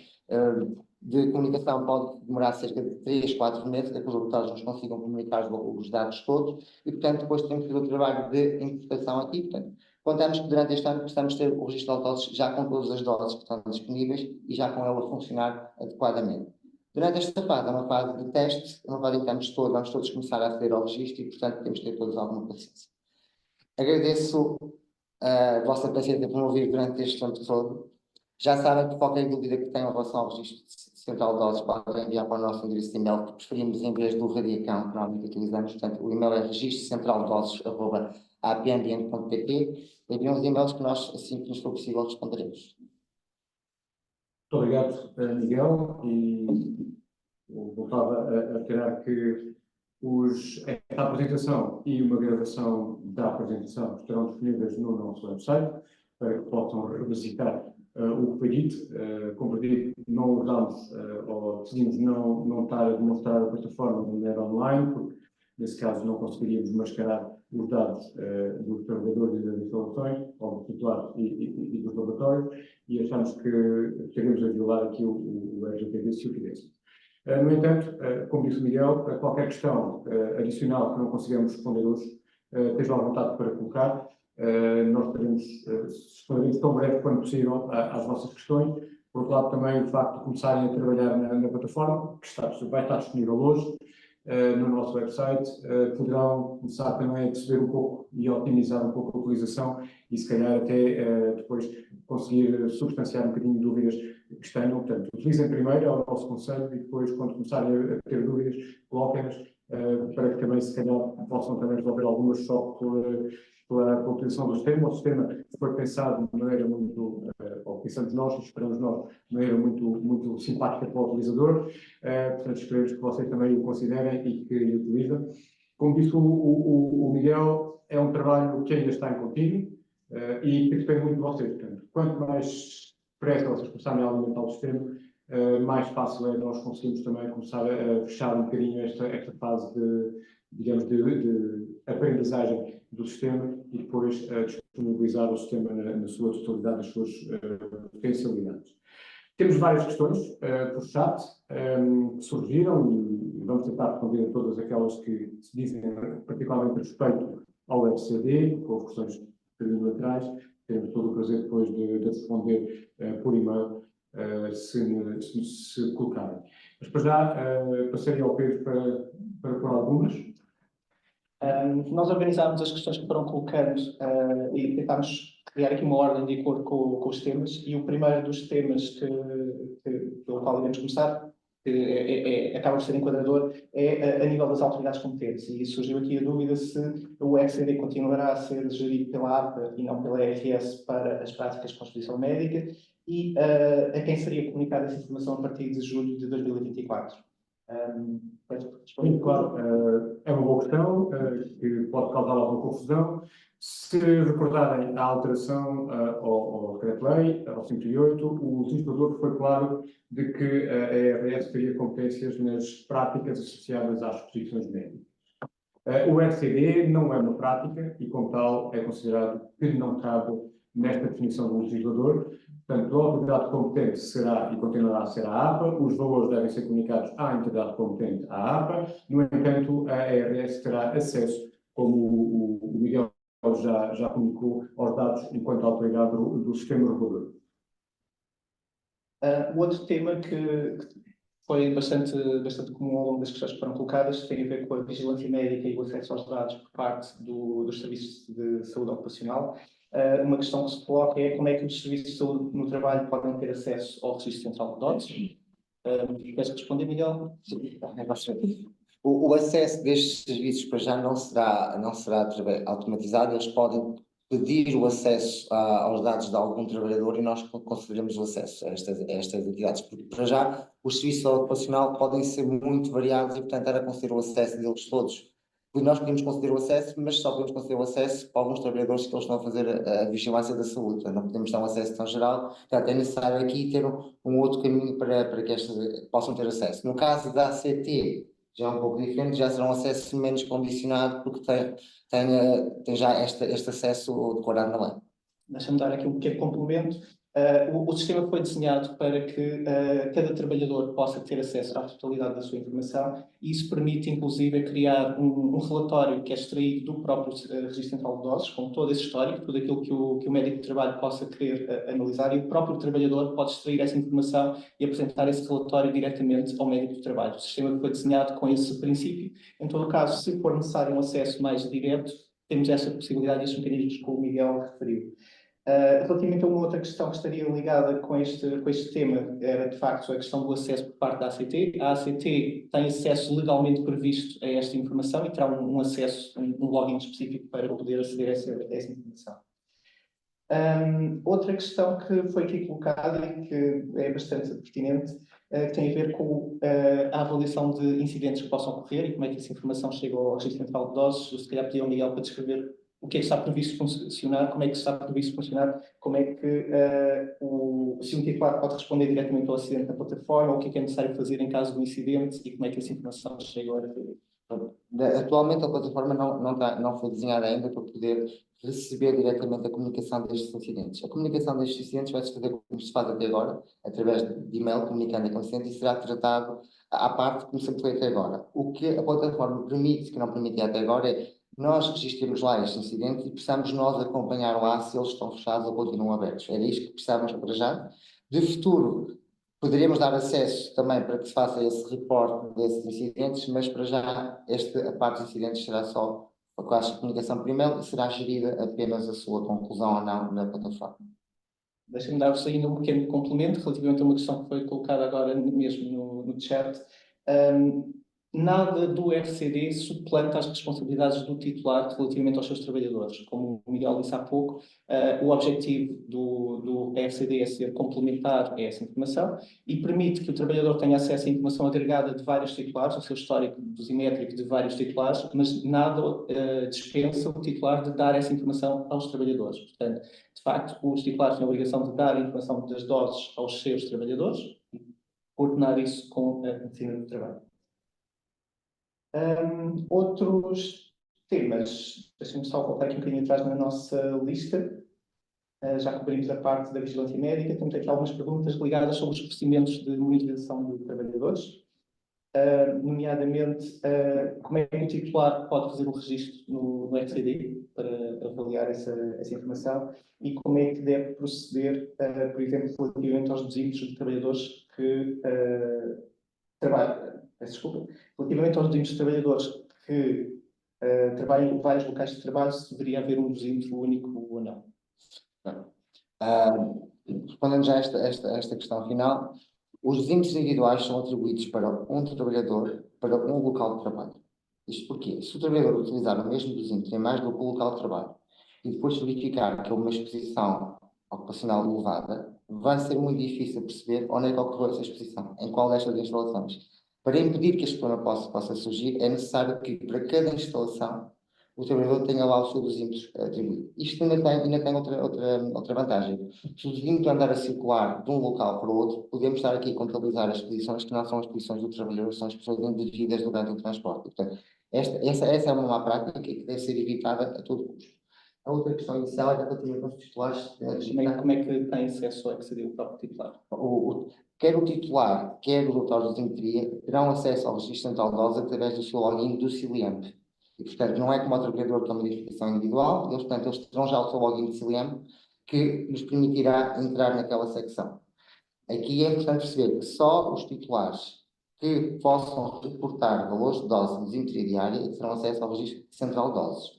S4: de comunicação pode demorar cerca de 3, 4 meses, até que os laboratórios nos consigam comunicar os dados todos e, portanto, depois temos que fazer o trabalho de importação aqui. Portanto, contamos que durante este ano possamos ter o registro de doses já com todas as doses que estão disponíveis e já com ela a funcionar adequadamente. Durante esta fase, é uma fase de teste, é uma fase em que vamos todos começar a aceder ao registro e, portanto, temos que ter todos alguma paciência. Agradeço a vossa paciência por me ouvir durante este tempo todo. Já sabem que qualquer dúvida que tenham em relação ao registro central de doses podem enviar para o nosso endereço de e-mail, que preferimos em vez do radiacão que normalmente utilizamos. Portanto, o e-mail é registrocentraldoses@apmbiente.pt. Enviem os e-mails que nós, assim que nos for possível, responderemos.
S1: Muito obrigado, Miguel, e eu voltava a tirar que esta apresentação e uma gravação da apresentação estarão disponíveis no nosso website para que possam revisitar o que foi dito. Como dito, não usamos ou decidimos não estar a demonstrar a plataforma de maneira online, porque nesse caso não conseguiríamos mascarar os dados dos trabalhadores e das instalações, ou dos titulares e dos laboratórios, e achamos que estaríamos a violar aqui o RGPD se o fizéssemos. No entanto, como disse o Miguel, qualquer questão adicional que não consigamos responder hoje, esteja à vontade para colocar. Nós responderemos tão breve quanto possível às vossas questões. Por outro lado, também o facto de começarem a trabalhar na plataforma, que vai estar disponível hoje no nosso website, poderão começar também a perceber um pouco e a otimizar um pouco a utilização e, se calhar, até depois conseguir substanciar um bocadinho de dúvidas que tenham. Portanto, utilizem primeiro, é o nosso conselho, e depois, quando começarem a ter dúvidas, coloquem-nas para que também, se calhar, possam também resolver algumas só pela utilização do sistema. O sistema foi pensado de maneira muito, ou pensamos nós, esperamos nós, de maneira muito simpática para o utilizador. Portanto, esperemos que vocês também o considerem e que o utilizem. Como disse o Miguel, é um trabalho que ainda está em contínuo e que depende muito de vocês. Portanto, quanto mais depressa vocês começarem a alimentar o sistema, mais fácil é nós conseguirmos também começar a fechar um bocadinho esta fase de aprendizagem do sistema e depois disponibilizar o sistema na sua totalidade, nas suas potencialidades. Temos várias questões por chat que surgiram e vamos tentar responder a todas aquelas que se dizem particularmente respeito ao FCD, com questões laterais. Teremos todo o prazer depois de responder por e-mail se colocarem. Mas para já passaria ao Pedro para pôr algumas.
S3: Nós organizámos as questões que foram colocando e tentámos criar aqui uma ordem de acordo com os temas, e o primeiro dos temas pelo qual iremos começar, que acaba de ser enquadrador, é a nível das autoridades competentes. E surgiu aqui a dúvida se o XCD continuará a ser gerido pela APA e não pela ARS para as práticas de composição médica, e a quem seria comunicada essa informação a partir de julho de 2024.
S1: Sim, claro, é uma boa questão que pode causar alguma confusão. Se recordarem a alteração ao decreto-lei, ao 108, o legislador foi claro de que a ARS teria competências nas práticas associadas às posições médicas. O RCD não é uma prática e, como tal, é considerado que não cabe nesta definição do legislador. Portanto, a autoridade competente será e continuará a ser a APA, os valores devem ser comunicados à entidade competente, à APA. No entanto, a ARS terá acesso, como o Miguel já comunicou, aos dados enquanto autoridade do sistema regulador.
S3: O outro tema que foi bastante comum ao longo das questões que foram colocadas tem a ver com a vigilância médica e o acesso aos dados por parte dos serviços de saúde ocupacional. uma questão que se coloca é como é que os serviços de saúde no trabalho podem ter acesso ao Registro Central de Dados. Queres responder, Miguel?
S4: Sim, o acesso destes serviços para já não será automatizado, eles podem pedir o acesso aos dados de algum trabalhador e nós concederemos o acesso a estas entidades, porque para já os serviços ocupacional podem ser muito variados e, portanto, era conceder o acesso deles todos. Nós podemos conceder o acesso, mas só podemos conceder o acesso para alguns trabalhadores que eles estão a fazer a vigilância da saúde. Portanto, não podemos dar um acesso tão geral. Portanto, é necessário aqui ter um outro caminho para que estas possam ter acesso. No caso da ACT, já é um pouco diferente, já será um acesso menos condicionado, porque tem já este acesso declarado na lei.
S3: Deixa-me dar aqui um pequeno complemento. O sistema foi desenhado para que cada trabalhador possa ter acesso à totalidade da sua informação e isso permite, inclusive, criar um relatório que é extraído do próprio Registro Central de Doses, com todo esse histórico, tudo aquilo que o médico de trabalho possa querer analisar, e o próprio trabalhador pode extrair essa informação e apresentar esse relatório diretamente ao médico de trabalho. O sistema foi desenhado com esse princípio. Em todo caso, se for necessário um acesso mais direto, temos essa possibilidade e esses mecanismos que o Miguel referiu. Relativamente a uma outra questão que estaria ligada com este tema, era de facto a questão do acesso por parte da ACT. A ACT tem acesso legalmente previsto a esta informação e terá um acesso, um login específico para poder aceder a essa informação. Outra questão que foi aqui colocada e que é bastante pertinente, que tem a ver com a avaliação de incidentes que possam ocorrer e como é que essa informação chega ao Registro Central de Doses. Eu se calhar pedi ao Miguel para descrever o que é que está previsto funcionar, como é que está previsto funcionar, como é que se um titular pode responder diretamente ao acidente na plataforma, o que é necessário fazer em caso de um incidente e como é que essa informação chega ao RTD.
S4: Atualmente a plataforma não foi desenhada ainda para poder receber diretamente a comunicação destes incidentes. A comunicação destes incidentes vai-se fazer como se faz até agora, através de e-mail, comunicando com o incidente, e será tratado à parte, como sempre foi até agora. O que a plataforma permite, que não permitia até agora, é nós registramos lá estes incidentes e precisamos nós acompanhar lá se eles estão fechados ou continuam abertos. Era isto que precisávamos para já. De futuro, poderíamos dar acesso também para que se faça esse reporte desses incidentes, mas para já a parte dos incidentes será só a classe de comunicação primeiro e será gerida apenas a sua conclusão ou não na plataforma.
S3: Deixa-me dar-vos ainda um pequeno complemento relativamente a uma questão que foi colocada agora mesmo no chat. Nada do RCD suplanta as responsabilidades do titular relativamente aos seus trabalhadores. Como o Miguel disse há pouco, o objetivo do RCD é ser complementar a essa informação e permite que o trabalhador tenha acesso à informação agregada de vários titulares, ao seu histórico dosimétrico de vários titulares, mas nada dispensa o titular de dar essa informação aos trabalhadores. Portanto, de facto, os titulares têm a obrigação de dar a informação das doses aos seus trabalhadores e coordenar isso com a medicina do trabalho. Outros temas, deixem-me só voltar aqui um bocadinho atrás na nossa lista. Já cobrimos a parte da vigilância médica, temos aqui algumas perguntas ligadas sobre os procedimentos de monitorização de trabalhadores, nomeadamente como é que o titular pode fazer o registro no RCD para avaliar essa informação e como é que deve proceder, por exemplo, relativamente aos dosimetros de trabalhadores que trabalham. Relativamente aos dosimetros de trabalhadores que trabalham em vários locais de trabalho, se deveria haver um dosímetro único ou não.
S4: Respondendo já a esta questão final, os dosímetros individuais são atribuídos para um trabalhador para um local de trabalho. Isto porquê? Se o trabalhador utilizar o mesmo dosímetro em mais do que um local de trabalho e depois verificar que é uma exposição ocupacional elevada, vai ser muito difícil perceber onde é que ocorreu essa exposição, em qual destas instalações. Para impedir que este problema possa surgir, é necessário que para cada instalação o trabalhador tenha lá o seu dosímetro atribuído. Isto ainda tem outra vantagem. Se o dosímetro andar a circular de um local para o outro, podemos estar aqui a contabilizar as posições que não são as posições do trabalhador, são as pessoas indevidas durante o transporte. Portanto, essa é uma má prática que deve ser evitada a todo custo. A outra questão inicial é relativa com os titulares.
S3: Como é que tem acesso ao RCD o próprio titular?
S4: Quer o titular, quer os autores de dosimetria terão acesso ao Registro Central de Doses através do seu login do CILIAMP. E, portanto, não é como o trabalhador que é uma identificação individual, eles terão já o seu login do CILIAMP que lhes permitirá entrar naquela secção. Aqui é importante perceber que só os titulares que possam reportar valores de dose de dosimetria diária terão acesso ao Registro Central de Doses.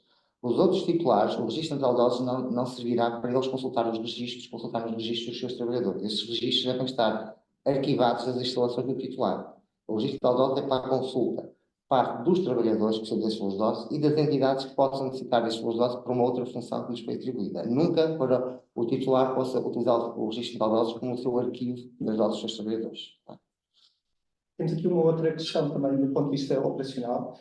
S4: Os outros titulares, o Registro Central de Dados não servirá para eles consultar os registros, consultar os registros dos seus trabalhadores. Esses registros devem estar arquivados das instalações do titular. O Registro Central de Dados é para a consulta, parte dos trabalhadores que precisam desses flows de dados e das entidades que possam necessitar desses flows de dados para uma outra função que lhes foi atribuída. Nunca para o titular possa utilizar o Registro Central de Dados como o seu arquivo das dados dos seus trabalhadores. Tá?
S3: Temos aqui uma outra questão também do ponto de vista operacional.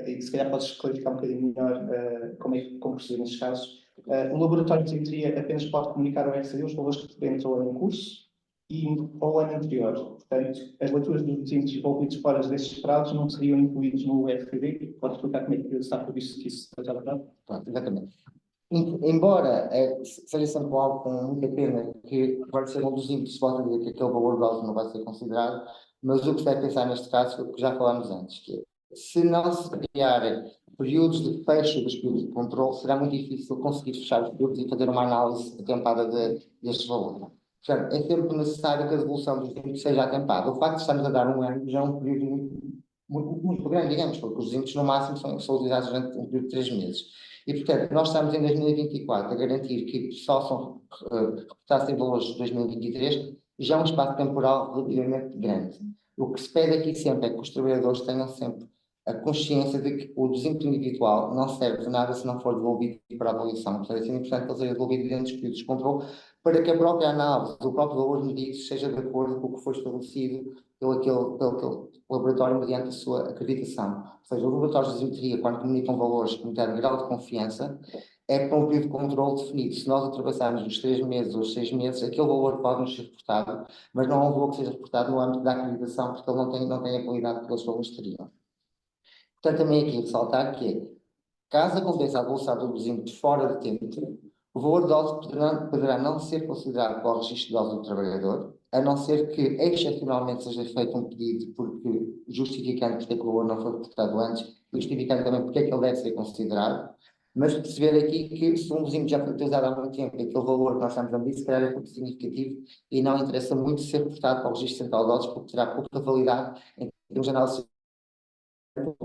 S3: E se calhar podes clarificar um bocadinho melhor como proceder nestes casos. O laboratório de dosimetria apenas pode comunicar ao RCD os valores que entram em curso e ao ano anterior. Portanto, as leituras dos dosímetros envolvidos fora destes prazos não seriam incluídos no RCD. Pode explicar como é que está previsto que isso seja verdade?
S4: Exatamente. Embora seja sempre algo com muita pena que vai ser um dos índices, volta a dizer que aquele valor de dose não vai ser considerado, mas o que se deve pensar neste caso foi o que já falámos antes, que é, se não se criarem períodos de fecho dos períodos de controle, será muito difícil conseguir fechar os períodos e fazer uma análise atempada destes valores. Portanto, é sempre necessário que a devolução dos índices seja atempada. O facto de estarmos a dar um ano já é um período muito grande, digamos, porque os índices no máximo são utilizados durante um período de 3 meses. E, portanto, nós estamos em 2024 a garantir que só são reportados em valores de 2023, já é um espaço temporal relativamente grande. O que se pede aqui sempre é que os trabalhadores tenham sempre a consciência de que o dosímetro individual não serve de nada se não for devolvido para a avaliação. Portanto, é importante que ele seja devolvido dentro dos períodos de controle para que a própria análise, o próprio valor medido, seja de acordo com o que foi estabelecido pelo aquele laboratório mediante a sua acreditação. Ou seja, os laboratórios de dosimetria, quando comunicam valores com determinado grau de confiança, é para um período de controle definido. Se nós ultrapassarmos os 3 meses ou os 6 meses, aquele valor pode nos ser reportado, mas não é um valor que seja reportado no âmbito da acreditação, porque ele não tem a qualidade que aqueles valores teriam. Portanto, também aqui ressaltar que, caso aconteça a devolução do dosímetro fora de tempo, o valor de dose poderá não ser considerado para o registro de dose do trabalhador, a não ser que excepcionalmente seja feito um pedido porque justificando porque é que o valor não foi reportado antes, e justificando também porque é que ele deve ser considerado, mas perceber aqui que se um dosímetro já foi utilizado há muito tempo, aquele valor que nós estamos a medir, se calhar é muito significativo e não interessa muito ser reportado para o registro central de dados porque terá pouca validade em termos de análise.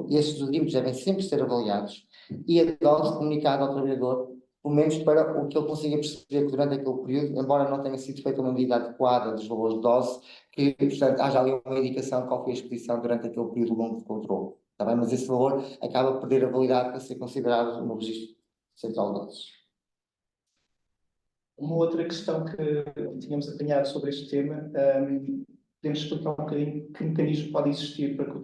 S4: Estes dosímetros devem sempre ser avaliados e a dose comunicada ao trabalhador, pelo menos para o que ele consiga perceber que durante aquele período, embora não tenha sido feita uma medida adequada dos valores de dose, que, portanto, haja ali uma indicação de qual foi a exposição durante aquele período longo de controle. Está bem? Mas esse valor acaba por perder a validade para ser considerado no registro central de dados.
S3: Uma outra questão que tínhamos apanhado sobre este tema, podemos explicar um bocadinho que mecanismo pode existir para que o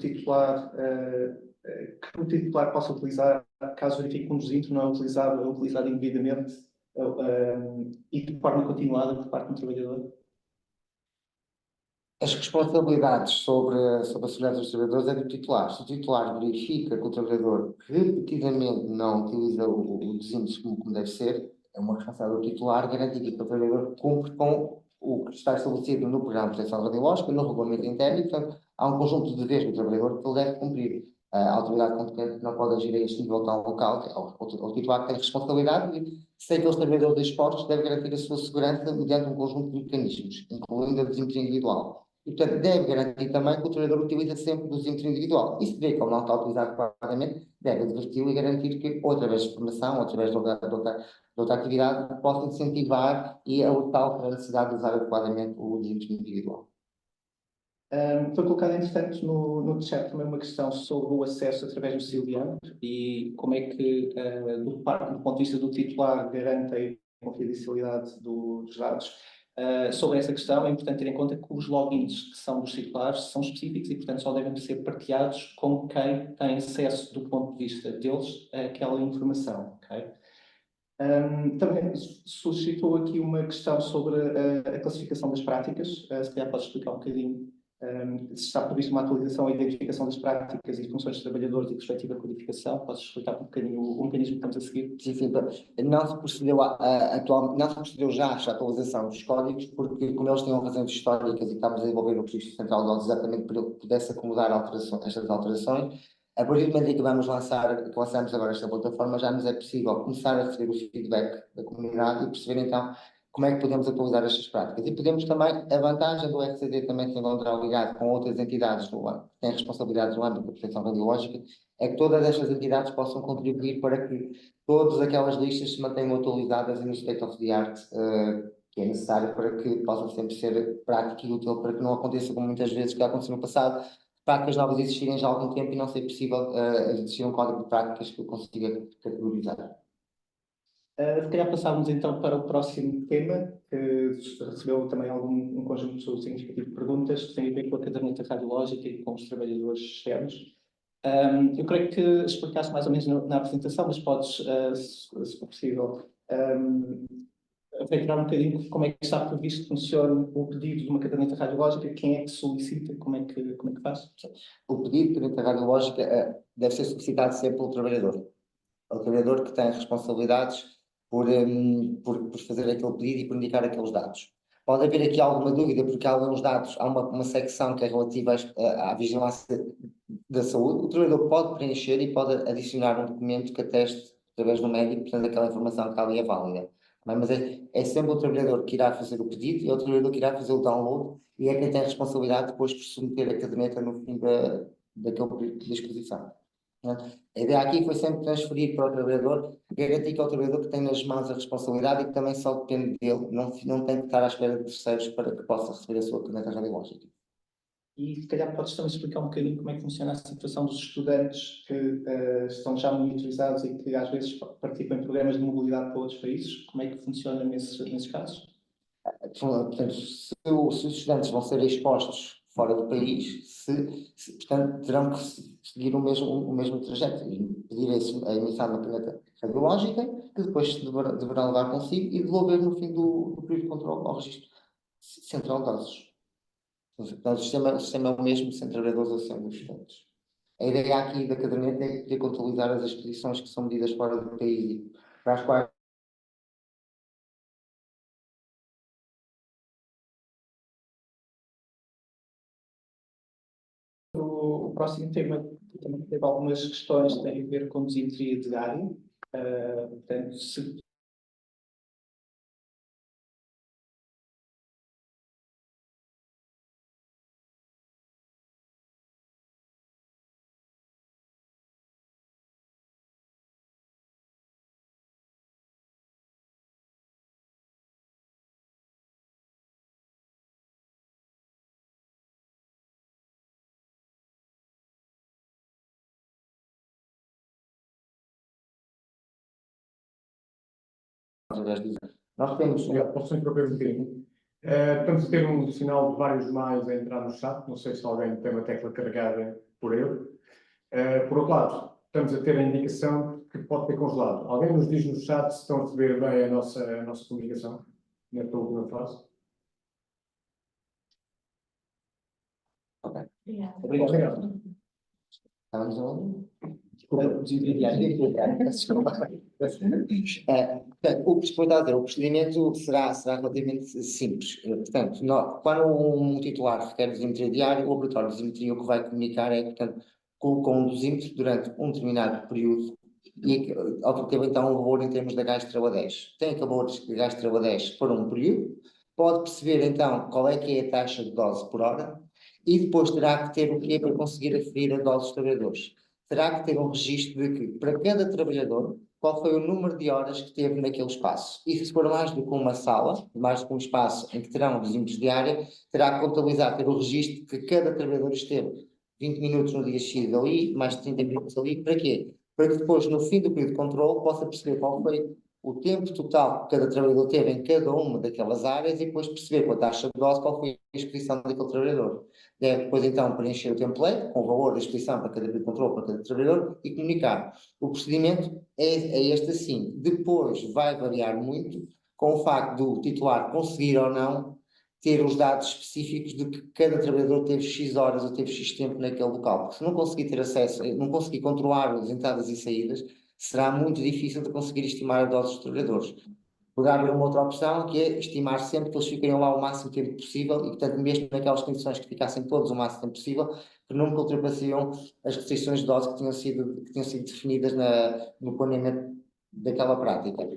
S3: titular possa utilizar, caso verifique que um dosímetro não é utilizado ou é utilizado indevidamente e de forma continuada por parte do trabalhador?
S4: As responsabilidades sobre a segurança dos trabalhadores é do titular. Se o titular verifica que o trabalhador repetidamente não utiliza o dosímetro como deve ser, é uma responsabilidade do titular garantir que o trabalhador cumpre com o que está estabelecido no programa de proteção radiológica, no regulamento interno, e, portanto, há um conjunto de deveres do trabalhador que ele deve cumprir. A autoridade competente não pode agir a este nível tão local, o titular que tem responsabilidade e, se aqueles trabalhadores expostos, deve garantir a sua segurança mediante um conjunto de mecanismos, incluindo a dosimetria individual. E, portanto, deve garantir também que o trabalhador utiliza sempre o dosímetro individual. E se vê que ele não está a utilizar adequadamente, deve adverti-lo e garantir que, ou através de formação, ou através de outra atividade, possa incentivar e alertá-lo para a necessidade de usar adequadamente o dosímetro individual.
S3: Foi colocada, entretanto, no chat também uma questão sobre o acesso através do CILIAN e como é que, do ponto de vista do titular, garante a confidencialidade dos dados. Sobre essa questão, é importante ter em conta que os logins que são dos titulares são específicos e, portanto, só devem ser partilhados com quem tem acesso, do ponto de vista deles, àquela informação. Okay? Também suscitou aqui uma questão sobre a classificação das práticas. Se calhar podes explicar um bocadinho se está previsto uma atualização e identificação das práticas e funções dos trabalhadores e respectiva codificação. Podes explicar um bocadinho o mecanismo que estamos a seguir?
S4: Sim, não se procedeu não se procedeu já à atualização dos códigos, porque como eles tinham razões históricas e estamos a desenvolver o Registro Central de Dados exatamente para que pudesse acomodar estas alterações, a partir do momento em que lançamos agora esta plataforma, já nos é possível começar a receber o feedback da comunidade e perceber então como é que podemos atualizar estas práticas. E podemos também, a vantagem do RCD também se encontrar ligado com outras entidades que têm responsabilidades no âmbito da proteção radiológica, é que todas estas entidades possam contribuir para que todas aquelas listas se mantenham atualizadas e no state of the art que é necessário para que possam sempre ser prático e útil, para que não aconteça como muitas vezes que aconteceu no passado, práticas novas existirem já há algum tempo e não ser possível existir um código de práticas que eu consiga categorizar.
S3: Se calhar passávamos então para o próximo tema, que recebeu também um conjunto significativo de perguntas, que tem a ver com a caderneta radiológica e com os trabalhadores externos. Eu creio que explicasse mais ou menos na apresentação, mas podes, se for possível, reiterar um bocadinho como é que está previsto que funcione o pedido de uma caderneta radiológica, quem é que solicita, como é que faz?
S4: O pedido de caderneta radiológica deve ser solicitado sempre pelo trabalhador. O trabalhador que tem responsabilidades por fazer aquele pedido e por indicar aqueles dados. Pode haver aqui alguma dúvida, porque há alguns dados, há uma secção que é relativa à vigilância da saúde. O trabalhador pode preencher e pode adicionar um documento que ateste, através do médico, portanto, aquela informação que está ali é válida. Mas é sempre o trabalhador que irá fazer o pedido e é o trabalhador que irá fazer o download e é quem tem a responsabilidade depois por submeter a caderneta no fim daquele período de exposição. A ideia aqui foi sempre transferir para o trabalhador, garantir que é o trabalhador que tem nas mãos a responsabilidade e que também só depende dele, não tem que estar à espera de terceiros para que possa receber a sua caderneta radiológica.
S3: E se calhar podes também explicar um bocadinho como é que funciona a situação dos estudantes que estão já monitorizados e que às vezes participam em programas de mobilidade para outros países, como é que funciona nesses casos?
S4: Portanto, se os estudantes vão ser expostos fora do país, portanto, terão que seguir o mesmo trajeto e pedir a emissão da caderneta radiológica, que depois deverão levar consigo e devolver no fim do período de controle ao registro central de dados. Portanto, o sistema é o mesmo, sem trabalhadores ou sem estudantes. A ideia aqui da caderneta é poder contabilizar as expedições que são medidas fora do país e para as quais
S3: O próximo tema também teve algumas questões que têm a ver com dosimetria diária. Portanto, se
S4: através disso. Nós temos
S1: Posso interromper um bocadinho? Estamos a ter um sinal de vários mais a entrar no chat, não sei se alguém tem uma tecla carregada por ele. Por outro lado, estamos a ter a indicação que pode ter congelado. Alguém nos diz no chat se estão a receber bem a nossa comunicação nesta última fase?
S4: Ok.
S3: Obrigado.
S4: Estamos a ouvir? O procedimento será relativamente simples. Portanto, quando um titular requer dosimetria diária, o laboratório de dosimetria o que vai comunicar é, portanto, com um dosímetro durante um determinado período e obteve então um valor em termos da gás-10. Tem aquele valor de gás-10 por um período, pode perceber então qual é que é a taxa de dose por hora e depois terá que ter o quê para conseguir aferir a dose dos trabalhadores. Terá que ter um registro de que, para cada trabalhador, qual foi o número de horas que teve naquele espaço. E se for mais do que uma sala, mais do que um espaço em que terão dosímetros diária, terá que contabilizar, ter o registro de que cada trabalhador esteve 20 minutos no dia X ali, mais 30 minutos ali. Para quê? Para que depois, no fim do período de controle, possa perceber qual foi o tempo total que cada trabalhador teve em cada uma daquelas áreas e depois perceber com a taxa de dose qual foi a exposição daquele trabalhador. Deve depois então preencher o template com o valor da exposição para cada período de controle para cada trabalhador e comunicar. O procedimento é este assim. Depois vai variar muito com o facto do titular conseguir ou não ter os dados específicos de que cada trabalhador teve X horas ou teve X tempo naquele local. Porque se não conseguir ter acesso, não conseguir controlar as entradas e saídas, será muito difícil de conseguir estimar a dose dos trabalhadores. Poderá haver uma outra opção, que é estimar sempre que eles ficariam lá o máximo tempo possível e, portanto, mesmo naquelas condições que ficassem todos o máximo tempo possível, que nunca ultrapassariam as restrições de dose que tinham sido definidas no planeamento daquela prática.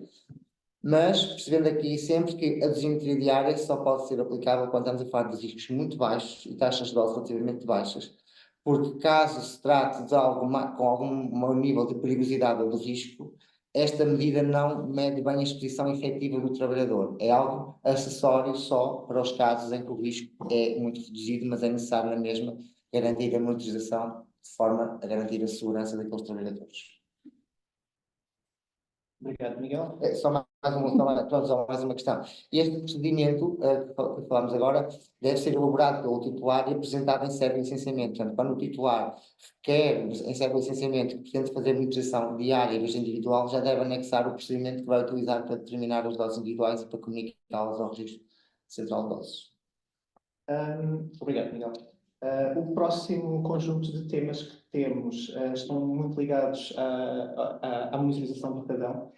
S4: mas percebendo aqui sempre que a dosimetria diária só pode ser aplicável quando estamos a falar de riscos muito baixos e taxas de dose relativamente baixas, porque caso se trate de algo com algum nível de perigosidade ou de risco, esta medida não mede bem a exposição efetiva do trabalhador. É algo acessório só para os casos em que o risco é muito reduzido, mas é necessário na mesma garantir a monitorização de forma a garantir a segurança daqueles trabalhadores.
S3: Obrigado, Miguel.
S4: Só mais uma questão. Este procedimento que falamos agora deve ser elaborado pelo titular e apresentado em sede de licenciamento. Portanto, quando o titular quer, em sede de licenciamento, que pretende fazer monitorização diária e individual, já deve anexar o procedimento que vai utilizar para determinar as doses individuais e para comunicá-las ao Registro Central de Doses.
S3: Obrigado, Miguel. O próximo conjunto de temas que temos estão muito ligados à monitorização do cidadão.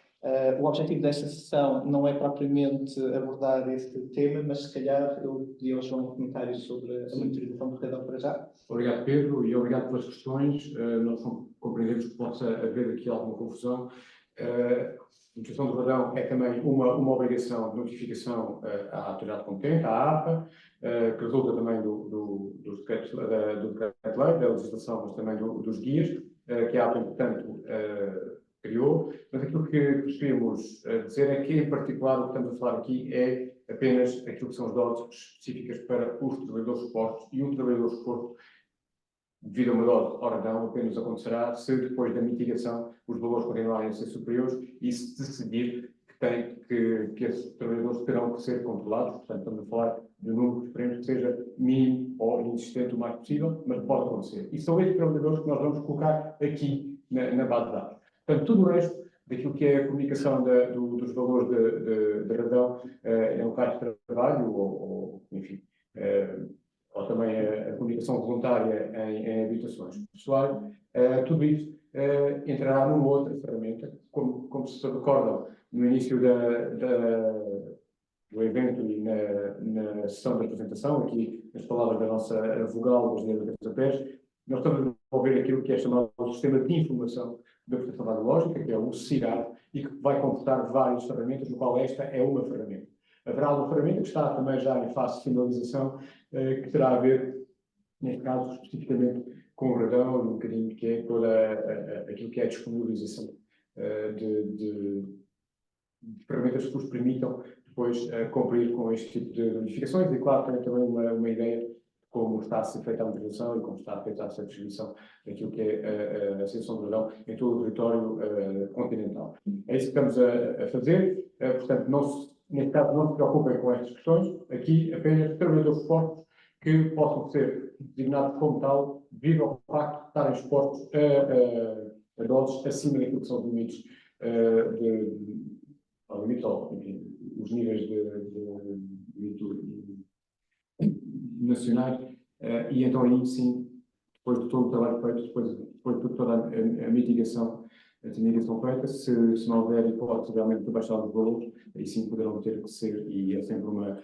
S3: O objetivo desta sessão não é propriamente abordar este tema, mas se calhar eu pedi ao João um comentário sobre a monitorização do cidadão para já.
S1: Obrigado, Pedro, e obrigado pelas questões. Nós compreendemos que possa haver aqui alguma confusão. A notificação do cidadão é também uma obrigação de notificação à autoridade competente, à APA, que resulta também do decreto-lei, da legislação, mas também dos guias, que a APA, portanto, criou. Mas aquilo que gostaríamos dizer é que, em particular, o que estamos a falar aqui é apenas aquilo que são as doses específicas para os trabalhadores expostos, e um trabalhador exposto devido a uma dose, ora não, apenas acontecerá se depois da mitigação os valores continuarem a ser superiores e se decidir que esses trabalhadores terão que ser controlados. Portanto, estamos a falar de um número que esperemos que seja mínimo ou inexistente o mais possível, mas pode acontecer. E são estes trabalhadores que nós vamos colocar aqui na base de dados. Portanto, tudo o resto daquilo que é a comunicação dos valores de razão em locais de trabalho ou enfim, ou também a comunicação voluntária em habitações pessoais, tudo isso entrará numa outra ferramenta, como se recordam no início do evento e na sessão da apresentação, aqui nas palavras da nossa vogal, da engenheira da PES, nós estamos a desenvolver aquilo que é chamado o Sistema de Informação da Proteção Radiológica, que é o SIRAD, e que vai comportar várias ferramentas, no qual esta é uma ferramenta. Haverá uma ferramenta que está também já em fase de finalização, que terá a ver, neste caso, especificamente com o radão, um bocadinho que é toda aquilo que é a disponibilização de ferramentas que vos permitam depois cumprir com este tipo de notificações e, claro, tem também uma ideia de como está a ser feita a monitorização e como está a feita a distribuição daquilo que é a situação do radão em todo o território continental. É isso que estamos a fazer, portanto, neste caso, não se preocupem com estas questões, aqui apenas trabalhadores fortes que possam ser designados como tal, devido ao facto de estarem expostos a doses acima daquilo que são os limites, enfim, os níveis nacionais, e então aí sim, depois de todo o trabalho feito, depois de toda a mitigação feita, se não houver hipótese realmente de baixar os valores, aí sim poderão ter que ser, e é sempre uma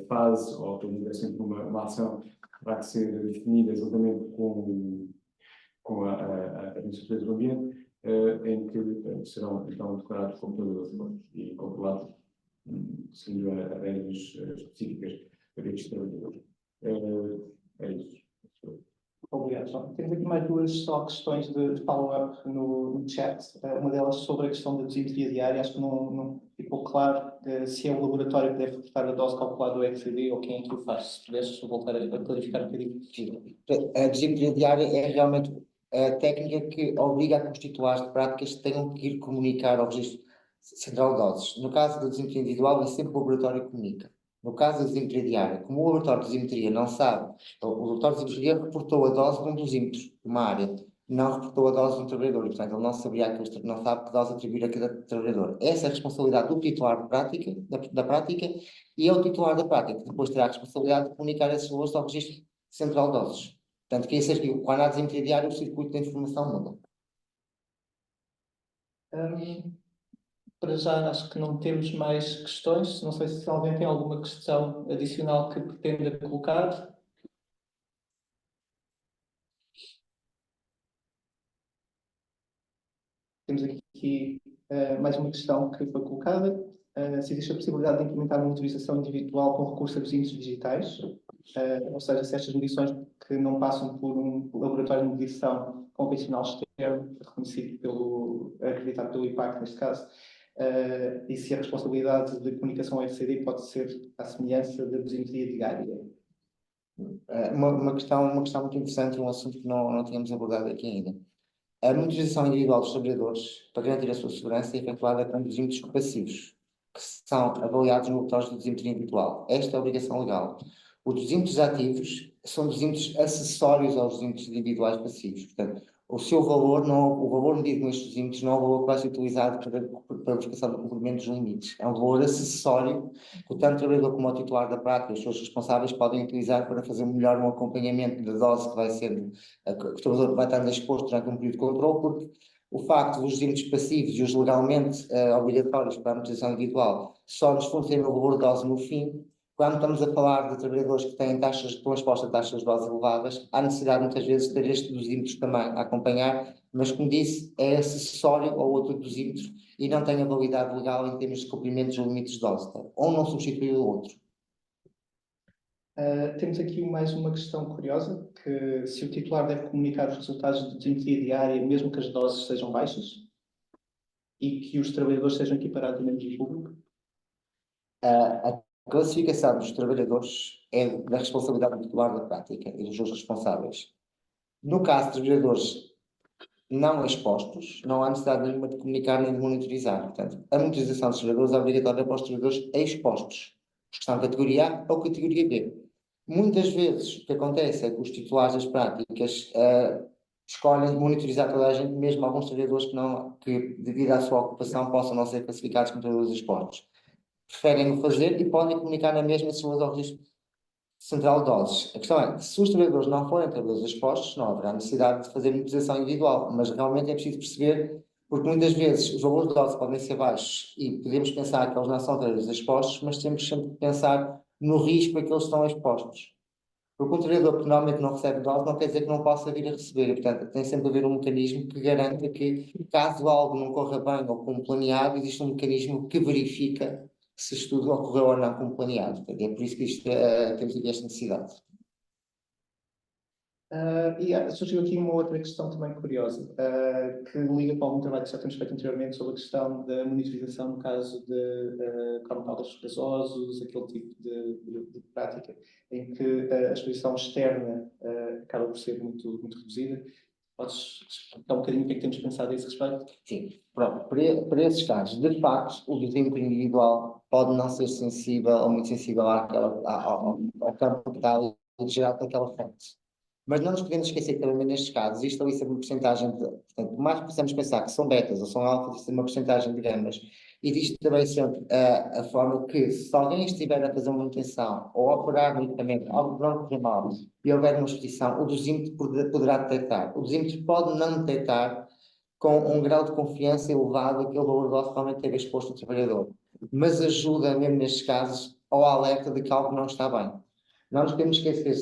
S1: fase, ou pelo menos é sempre uma ação que terá que ser definida juntamente com a Administração do Ambiente, em que serão então declarados como trabalhadores expostos e controlados seguindo as regras específicas para estes trabalhadores. É isso.
S3: Obrigado, João. Temos aqui mais duas só questões de follow-up no chat. Uma delas sobre a questão da dosimetria diária. Acho que não ficou claro se é o laboratório que deve reportar a dose calculada do XCD ou quem é que o faz. Se pudesse voltar a clarificar um bocadinho.
S4: A dosimetria diária é realmente a técnica que obriga a que os titulares de práticas tenham que ir comunicar ao Registro Central de Doses. No caso da dosimetria individual, é sempre o laboratório que comunica. No caso da dosimetria diária, como o laboratório de dosimetria não sabe, o laboratório de dosimetria reportou a dose de um dosímetro de uma área, não reportou a dose de um trabalhador, e portanto ele não saberia, não sabe que dose atribuir a cada trabalhador. Essa é a responsabilidade do titular de prática, da prática, e é o titular da prática que depois terá a responsabilidade de comunicar esses valores ao Registro Central de Doses. Portanto, quando há dosimetria diária, o circuito de informação muda.
S3: Para já, acho que não temos mais questões. Não sei se alguém tem alguma questão adicional que pretenda colocar. Temos aqui Mais uma questão que foi colocada. Se existe a possibilidade de implementar monitorização individual com recurso a dosímetros digitais, ou seja, se estas medições que não passam por um laboratório de medição convencional externo, reconhecido acreditado pelo IPAC neste caso, e se a responsabilidade de comunicação RCD pode ser à semelhança da dosimetria diária.
S4: Uma questão muito interessante, um assunto que não tínhamos abordado aqui ainda. A monitorização individual dos trabalhadores, para garantir a sua segurança, é efetuada com dosímetros passivos, que são avaliados no laboratório de dosimetria individual. Esta é a obrigação legal. Os dosímetros ativos são dosímetros acessórios aos dosímetros individuais passivos. Portanto, o valor medido nestes dosímetros não é o valor que vai ser utilizado para a verificação do cumprimento dos limites. É um valor acessório que tanto o trabalhador como o titular da prática, os seus responsáveis, podem utilizar para fazer melhor um acompanhamento da dose que vai ser, que o trabalhador vai estar exposto durante um período de controle, porque o facto dos dosímetros passivos e os legalmente obrigatórios para a monitorização individual só nos fornecerem o valor de dose no fim. Quando estamos a falar de trabalhadores que têm estão expostos a taxas de dose elevadas, há necessidade muitas vezes de ter estes dosímetros também a acompanhar, mas como disse, é acessório ao outro dosímetro e não tem a validade legal em termos de cumprimento dos limites de dose, tá? Ou não substitui o outro.
S3: Temos aqui mais uma questão curiosa, que se o titular deve comunicar os resultados de dosimetria diária, mesmo que as doses sejam baixas, e que os trabalhadores sejam equiparados no mesmo público.
S4: A classificação dos trabalhadores é da responsabilidade do titular da prática e dos seus responsáveis. No caso de trabalhadores não expostos, não há necessidade nenhuma de comunicar nem de monitorizar. Portanto, a monitorização dos trabalhadores é obrigatória para os trabalhadores expostos, que estão na categoria A ou categoria B. Muitas vezes o que acontece é que os titulares das práticas escolhem monitorizar toda a gente, mesmo alguns trabalhadores que devido à sua ocupação, possam não ser classificados como trabalhadores expostos. Preferem o fazer e podem comunicar na mesma se for ao registro central de doses. A questão é, se os trabalhadores não forem trabalhadores expostos, não haverá necessidade de fazer monitorização individual, mas realmente é preciso perceber, porque muitas vezes os valores de dose podem ser baixos e podemos pensar que eles não são trabalhadores expostos, mas temos sempre que pensar no risco a que eles estão expostos. Porque um trabalhador que normalmente não recebe dose não quer dizer que não possa vir a receber, e, portanto, tem sempre a haver um mecanismo que garanta que, caso algo não corra bem ou como planeado, existe um mecanismo que verifica se o estudo ocorreu ou não como planeado. Portanto, é por isso que temos aqui esta necessidade.
S3: Surgiu aqui uma outra questão também curiosa, que liga para algum trabalho que já temos feito anteriormente sobre a questão da monitorização no caso de cromatólogos gasosos, aquele tipo de prática, em que a exposição externa acaba por ser muito, muito reduzida. Podes explicar um bocadinho o que é que temos pensado a esse respeito?
S4: Sim, pronto. Para esses casos, de facto, o dosímetro individual pode não ser sensível ou muito sensível ao campo que está gerado naquela fonte. Mas não nos podemos esquecer que também nestes casos, isto ali ser uma porcentagem portanto, por mais que possamos pensar que são betas ou são alfas, isto é uma porcentagem de gamas. Existe também sempre a forma que, se alguém estiver a fazer uma manutenção ou a operar no medicamento, algo que não corre mal, e houver uma exposição, o dosímetro poderá detectar. O dosímetro pode não detectar com um grau de confiança elevado aquele valor de dose que realmente teve exposto o trabalhador. Mas ajuda, mesmo nestes casos, ao alerta de que algo não está bem. Não nos podemos esquecer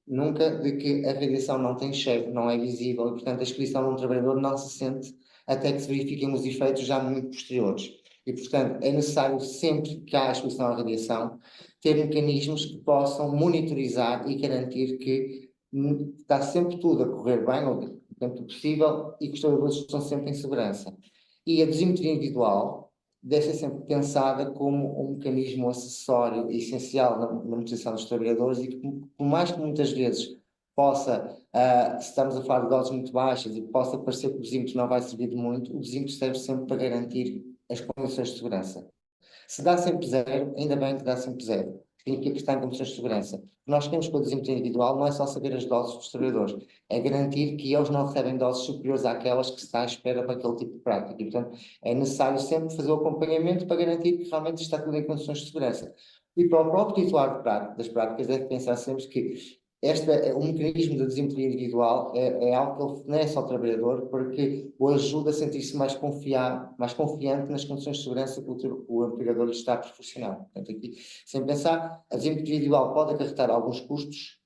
S4: nunca de que a radiação não tem cheiro, não é visível e, portanto, a exposição de um trabalhador não se sente até que se verifiquem os efeitos já muito posteriores. E, portanto, é necessário sempre que há exposição à radiação ter mecanismos que possam monitorizar e garantir que está sempre tudo a correr bem, ou dentro do possível, e que os trabalhadores estão sempre em segurança. E a dosimetria individual deve ser sempre pensada como um mecanismo acessório e essencial na monitorização dos trabalhadores e que, por mais que muitas vezes possa, se estamos a falar de doses muito baixas e possa parecer que o dosímetro não vai servir de muito, o dosímetro serve sempre para garantir as condições de segurança. Se dá sempre zero, ainda bem que dá sempre zero. Significa que está em condições de segurança. Nós queremos com o dosímetro individual não é só saber as doses dos trabalhadores, é garantir que eles não recebem doses superiores àquelas que se está à espera para aquele tipo de prática. E, portanto, é necessário sempre fazer o acompanhamento para garantir que realmente está tudo em condições de segurança. E para o próprio titular das práticas deve pensar sempre que o mecanismo da dosimetria individual é algo que ele fornece ao trabalhador porque o ajuda a sentir-se mais confiante nas condições de segurança que o empregador lhe está a proporcionar. Portanto, aqui, sem pensar, a dosimetria individual pode acarretar alguns custos,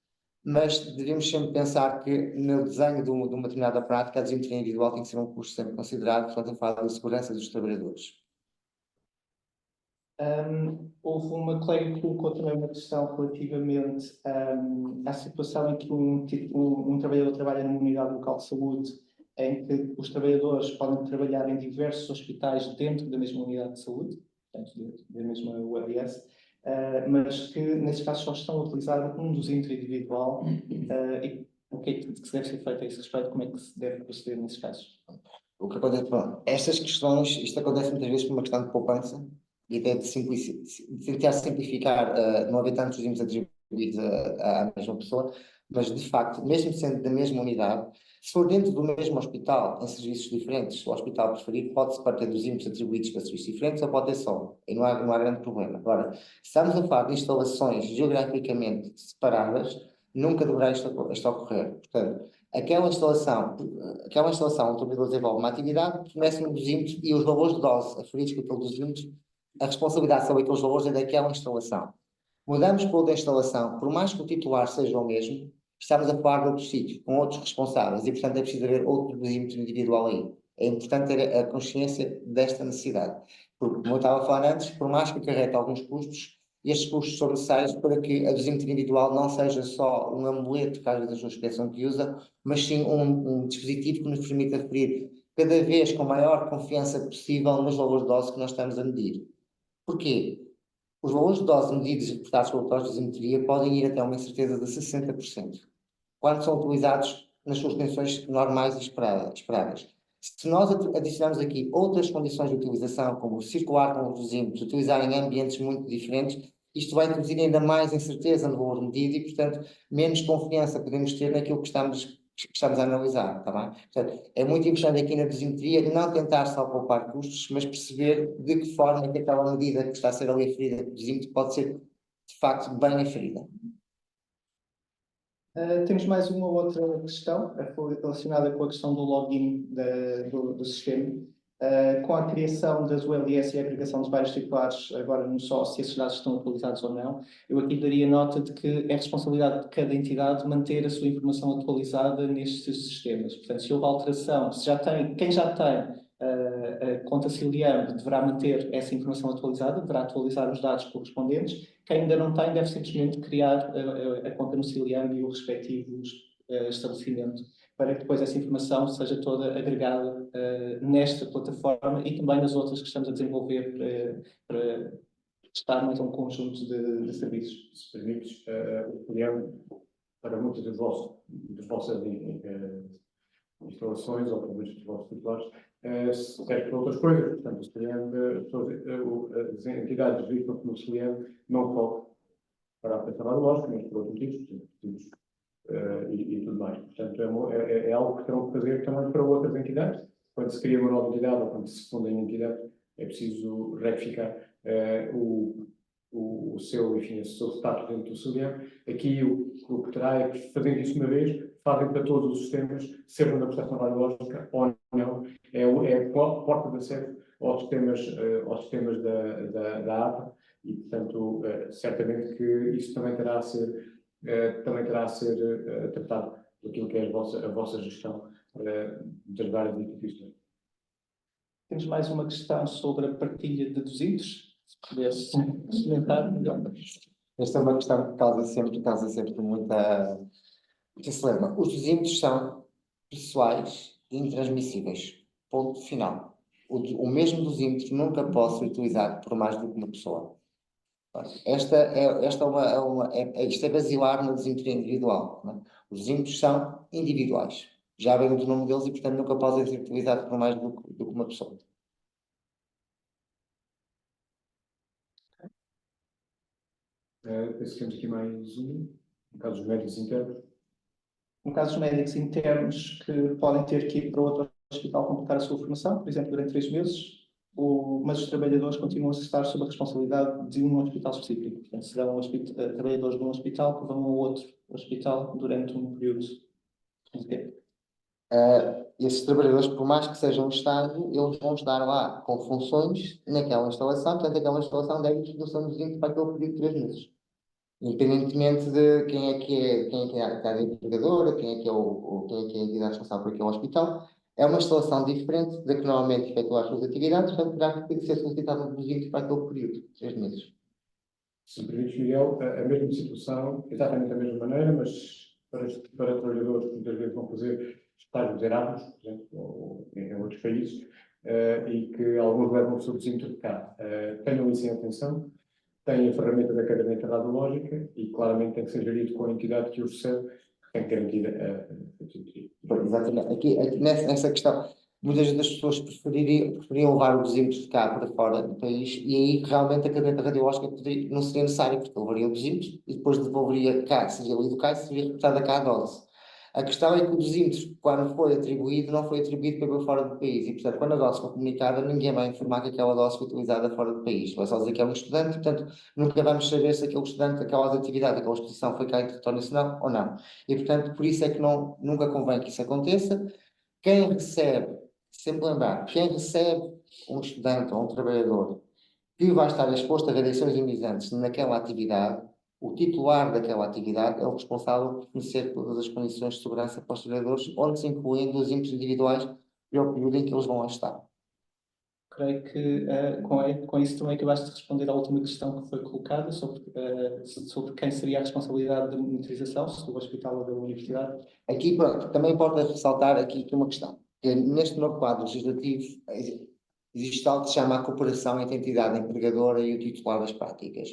S4: mas devemos sempre pensar que no desenho de uma determinada prática, a dosimetria individual tem que ser um custo sempre considerado, portanto, a falar da segurança dos trabalhadores.
S3: Houve uma colega que colocou também uma questão relativamente à situação em que um trabalhador trabalha numa unidade local de saúde, em que os trabalhadores podem trabalhar em diversos hospitais dentro da mesma unidade de saúde, portanto, dentro da mesma ULS, mas que, nesses casos, só estão a utilizar um dosímetro individual. E o que é que se deve ser feito a esse respeito? Como é que se deve proceder nesses casos?
S4: O que acontece, bom, estas questões, isto acontece muitas vezes por uma questão de poupança e até de tentar simplificar, não haver tantos regimes atribuídos à mesma pessoa, mas de facto, mesmo sendo da mesma unidade, se for dentro do mesmo hospital, em serviços diferentes, o hospital preferido pode-se ter dosímetros atribuídos para serviços diferentes ou pode ter só, e não há grande problema. Agora, se estamos a falar de instalações geograficamente separadas, nunca deverá isto ocorrer. Portanto, aquela instalação, onde o trabalhador desenvolve uma atividade, fornece um dosímetro e os valores de dose aferidos com aquele dosímetro, a responsabilidade sobre aqueles valores é daquela instalação. Mudamos para outra instalação, por mais que o titular seja o mesmo, estamos a falar de outro sítio, com outros responsáveis, e portanto é preciso haver outro dosímetro individual aí. É importante ter a consciência desta necessidade. Porque, como eu estava a falar antes, por mais que acarrete alguns custos, estes custos são necessários para que a dosímetro individual não seja só um amuleto que às vezes as pessoas pensam que usa, mas sim um dispositivo que nos permite aferir cada vez com maior confiança possível nos valores de dose que nós estamos a medir. Porquê? Os valores de dose medidos e reportados pelo laboratório de dosimetria podem ir até uma incerteza de 60%, quando são utilizados nas suas condições normais e esperadas. Se nós adicionarmos aqui outras condições de utilização, como circular com os dosímetros, utilizar em ambientes muito diferentes, isto vai introduzir ainda mais incerteza no valor medido e, portanto, menos confiança podemos ter naquilo que estamos a analisar, está bem? Portanto, é muito importante aqui na dosimetria não tentar só poupar custos, mas perceber de que forma é que aquela medida que está a ser ali aferida com o dosímetro pode ser, de facto, bem aferida.
S3: Temos mais uma outra questão relacionada com a questão do login do sistema. Com a criação das ULS e a agregação de vários titulares agora no só, se esses dados estão atualizados ou não, eu aqui daria nota de que é responsabilidade de cada entidade manter a sua informação atualizada nestes sistemas. Portanto, se houve alteração, quem já tem a conta Ciliam deverá manter essa informação atualizada, deverá atualizar os dados correspondentes. Quem ainda não tem deve simplesmente criar a conta no Ciliam e o respectivo estabelecimento, para que depois essa informação seja toda agregada nesta plataforma e também nas outras que estamos a desenvolver para testar mais um conjunto de serviços.
S1: Se permites, o Ciliam, para muitas das vossas instalações ou pelo menos dos vossos titulares, serve para outras coisas. Portanto, o Ciliam, as entidades vistas no Ciliam não só para a pensar lógico, mas por outros motivos, e tudo mais. Portanto, é algo que terão que fazer também para outras entidades. Quando se cria uma nova entidade ou quando se funda uma entidade, é preciso retificar o seu status dentro do Ciliam. Aqui o que terá é que, fazendo isso uma vez, fazem para todos os sistemas, seja na prestação radiológica ou não, é a porta de acesso aos sistemas da APA e, portanto, certamente que isso também terá a ser tratado daquilo que é a vossa gestão das várias instituições.
S3: Temos mais uma questão sobre a partilha de dosímetros. Se pudesse comentar melhor.
S4: Esta é uma questão que causa sempre muita lema. Os dosímetros são pessoais e intransmissíveis. Ponto final. O mesmo dosímetro nunca pode ser utilizado por mais do que uma pessoa. Isto é basilar na dosimetria individual. Não é? Os dosímetros são individuais. Já vem do nome deles e, portanto, nunca podem ser utilizados por mais do que uma pessoa.
S1: Penso que temos aqui mais um, no caso dos médicos internos.
S3: No caso dos médicos internos que podem ter que ir para outro hospital completar a sua formação, por exemplo, durante 3 meses, mas os trabalhadores continuam a estar sob a responsabilidade de um hospital específico. Portanto, serão trabalhadores de um hospital que vão a outro hospital durante um período de tempo.
S4: Esses trabalhadores, por mais que sejam de estágio, eles vão estar lá com funções naquela instalação, portanto, aquela instalação deve introdução de dosímetro para aquele período de 3 meses. Independentemente de quem é que é a entidade empregadora, quem é que é quem é que é a entidade responsável por aquele hospital, é uma instalação diferente da que normalmente efetua as suas atividades, portanto, terá que ser solicitada dos índices para aquele período, 3 meses.
S1: Se me permites, Miguel, a mesma situação, exatamente da mesma maneira, mas para trabalhadores que muitas vezes vão fazer estágios Erasmus, por exemplo, ou em outros países, e que alguns levam o seu registro de cá. Tenham isso em atenção, têm a ferramenta da caderneta radiológica e claramente tem que ser gerido com a entidade que o recebe, que tem garantida a tutoria.
S4: Exatamente. Aqui nessa questão, muitas das pessoas preferiam levar os dosímetros de cá para fora do país e aí realmente a caderneta radiológica não seria necessária, porque levaria os dosímetros e depois devolveria cá, seria lido cá e seria reportada cá a dose. A questão é que o dosímetro, quando foi atribuído, não foi atribuído para fora do país e, portanto, quando a dose for comunicada, ninguém vai informar que aquela dose foi utilizada fora do país. Vai só dizer que é um estudante, portanto, nunca vamos saber se aquele estudante, aquela atividade, aquela exposição foi cá em território nacional ou não. E, portanto, por isso é que nunca convém que isso aconteça. Quem recebe, sempre lembrar, quem recebe um estudante ou um trabalhador que vai estar exposto a radiações ionizantes naquela atividade, o titular daquela atividade é o responsável por fornecer todas as condições de segurança para os trabalhadores, onde se incluem dosímetros individuais para o período em que eles vão lá estar.
S3: Creio que com isso também acabaste de responder à última questão que foi colocada sobre quem seria a responsabilidade da monitorização, se do hospital ou da universidade.
S4: Aqui, pronto, também importa ressaltar aqui uma questão, que neste novo quadro legislativo existe algo que se chama a cooperação entre a entidade empregadora e o titular das práticas.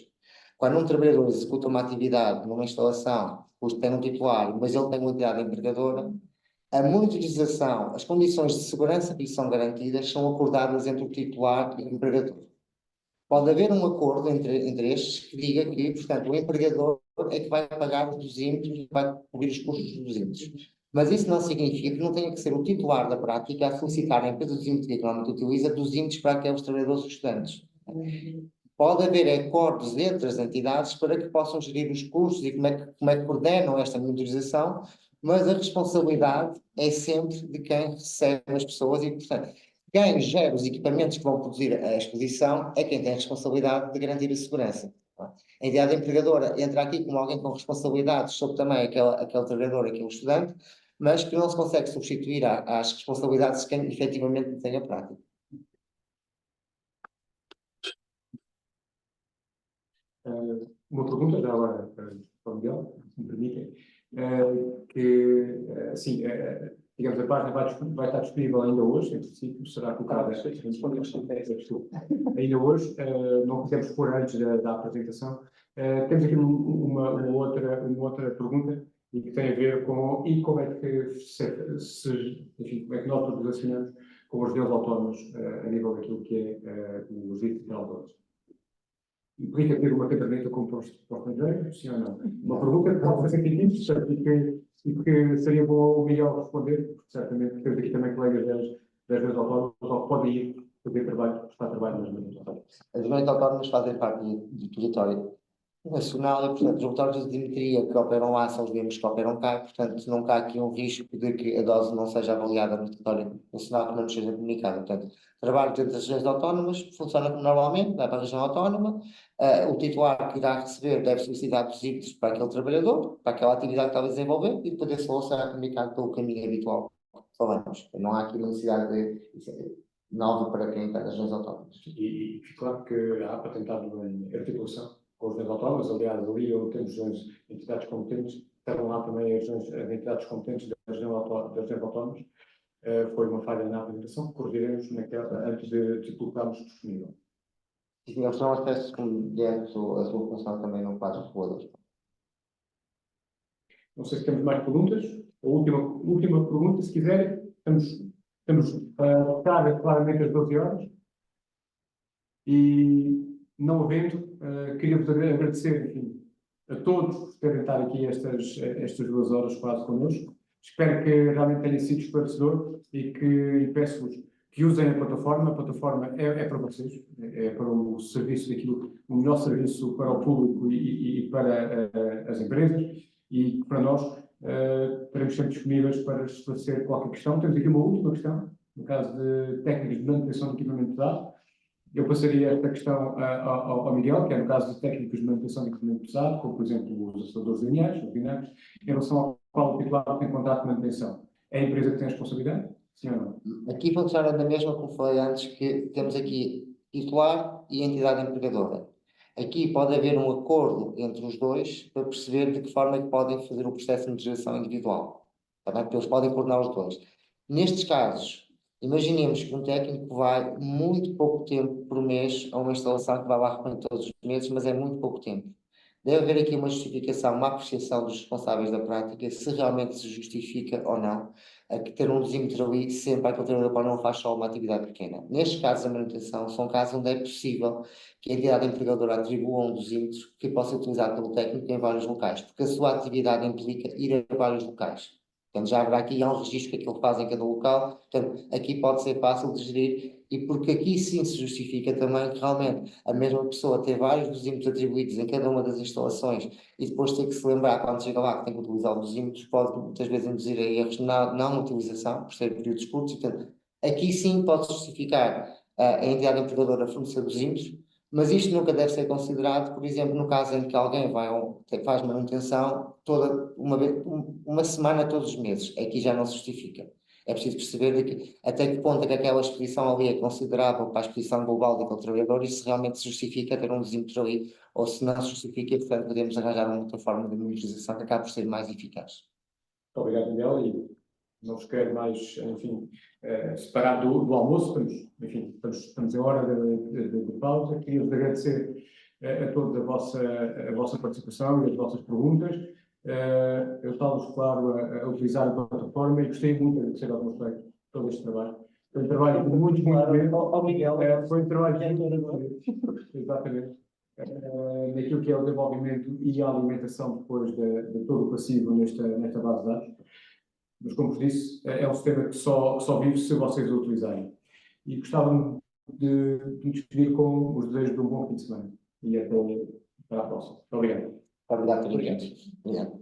S4: Quando um trabalhador executa uma atividade numa instalação, tem um titular, mas ele tem uma entidade empregadora, a monitorização, as condições de segurança que lhe são garantidas são acordadas entre o titular e o empregador. Pode haver um acordo entre estes que diga que, portanto, o empregador é que vai pagar os dosímetros e vai cobrir os custos dos dosímetros. Mas isso não significa que não tenha que ser o titular da prática a solicitar à empresa de dosímetria que normalmente utiliza dosímetros para aqueles trabalhadores estudantes. Pode haver acordos entre as entidades para que possam gerir os custos e como é que coordenam esta monitorização, mas a responsabilidade é sempre de quem recebe as pessoas e, portanto, quem gera os equipamentos que vão produzir a exposição é quem tem a responsabilidade de garantir a segurança. A entidade empregadora entra aqui como alguém com responsabilidades sobre também aquele trabalhador, aquele estudante, mas que não se consegue substituir às responsabilidades de quem efetivamente tem a prática.
S1: Uma pergunta, já agora para o Miguel, se me permitem, sim, digamos, a página vai estar disponível ainda hoje, em princípio, será colocada ainda hoje, não quisemos pôr antes da apresentação. Temos aqui uma outra pergunta e que tem a ver com como é que enfim, como é que nós nos relacionamos com os regiões autónomas a nível daquilo que é o registro de autónomos. Implica ter uma caderneta como para o estrangeiro, sim ou não? Uma pergunta que pode fazer sentido e porque seria bom o Miguel responder, porque certamente temos aqui também colegas das regiões autónomas que podem ir fazer trabalho, prestar trabalho nas regiões autónomas.
S4: As regiões autónomas fazem parte do território nacional e, portanto, os laboratórios de dosimetria que operam lá são os mesmos que operam cá, portanto, nunca há aqui um risco de que a dose não seja avaliada no território nacional, que não nos seja comunicada. Portanto, trabalho dentro das regiões autónomas funciona como normalmente, vai para a região autónoma, o titular que irá receber deve solicitar dosímetros para aquele trabalhador, para aquela atividade que está a desenvolver, e depois esse valor será comunicado pelo caminho habitual que falamos. Não há aqui uma necessidade nova para quem está nas regiões autónomas.
S1: E claro que há patentado em articulação com as regiões autónomas, aliás, ali onde temos entidades competentes, estão lá também as entidades competentes das regiões autónomas. Foi uma falha na apresentação, corrigiremos antes de colocarmos disponível.
S4: E eles são as testes mediante a sua função também no quadro regulador.
S1: Não sei se temos mais perguntas. A última pergunta, se quiserem, estamos a tocar claramente às 12 horas. E, não havendo, queria-vos agradecer, enfim, a todos por terem estado aqui estas 2 horas quase connosco. Espero que realmente tenha sido esclarecedor e peço-vos que usem a plataforma. A plataforma é para vocês, é para o serviço daquilo, o melhor serviço para o público e para as empresas, e para nós estaremos sempre disponíveis para esclarecer qualquer questão. Temos aqui uma última questão, no caso de técnicas de manutenção de equipamento de dados. Eu passaria esta questão ao Miguel, que é no caso de técnicos de manutenção de equipamento pesado, como por exemplo os aceleradores lineares, os dinâmicos, em relação ao qual o titular tem contrato de manutenção. É a empresa que tem a responsabilidade? Sim ou não?
S4: Aqui funciona da mesma como falei antes, que temos aqui titular e entidade empregadora. Aqui pode haver um acordo entre os dois para perceber de que forma é que podem fazer o processo de gestão individual. Tá bem? Porque eles podem coordenar os dois. Nestes casos, imaginemos que um técnico vai muito pouco tempo por mês a uma instalação que vai lá recolher todos os meses, mas é muito pouco tempo. Deve haver aqui uma justificação, uma apreciação dos responsáveis da prática, se realmente se justifica ou não a que ter um dosímetro ali sempre à controladora para não faz só uma atividade pequena. Nestes casos, a manutenção são casos onde é possível que a entidade empregadora atribua um dosímetro que possa ser utilizado pelo técnico em vários locais, porque a sua atividade implica ir a vários locais. Portanto, já haverá aqui um registro que aquilo faz em cada local, portanto, aqui pode ser fácil de gerir, e porque aqui sim se justifica também que realmente a mesma pessoa ter vários dosímetros atribuídos em cada uma das instalações e depois ter que se lembrar quando chega lá que tem que utilizar os dosímetros, pode muitas vezes induzir a erros na não utilização, por ser períodos curtos, e portanto, aqui sim pode justificar a entidade empregadora fornecer dosímetros, mas isto nunca deve ser considerado, por exemplo, no caso em que alguém faz manutenção toda uma semana todos os meses. Aqui já não se justifica. É preciso perceber até que ponto é que aquela exposição ali é considerável para a exposição global daquele trabalhador e se realmente se justifica ter um dosímetro ali, ou se não se justifica, portanto, podemos arranjar uma outra forma de monitorização que acabe por ser mais eficaz.
S1: Muito obrigado, Miguel, e não vos quero mais, enfim, separar do almoço, estamos em hora de pausa. Queria-vos agradecer a todos a vossa participação e as vossas perguntas. Eu estava, claro, a utilizar a plataforma e gostei muito de agradecer ao meu colega todo este trabalho. Foi um trabalho muito bem.
S3: Ao Miguel.
S1: Foi um trabalho exatamente. Naquilo que é o desenvolvimento e a alimentação depois de todo o passivo nesta base de dados. Mas, como vos disse, é um sistema que só vive se vocês o utilizarem. E gostava de me despedir com os desejos de um bom fim de semana. E até a próxima. Muito obrigado.
S4: Obrigado. Obrigado.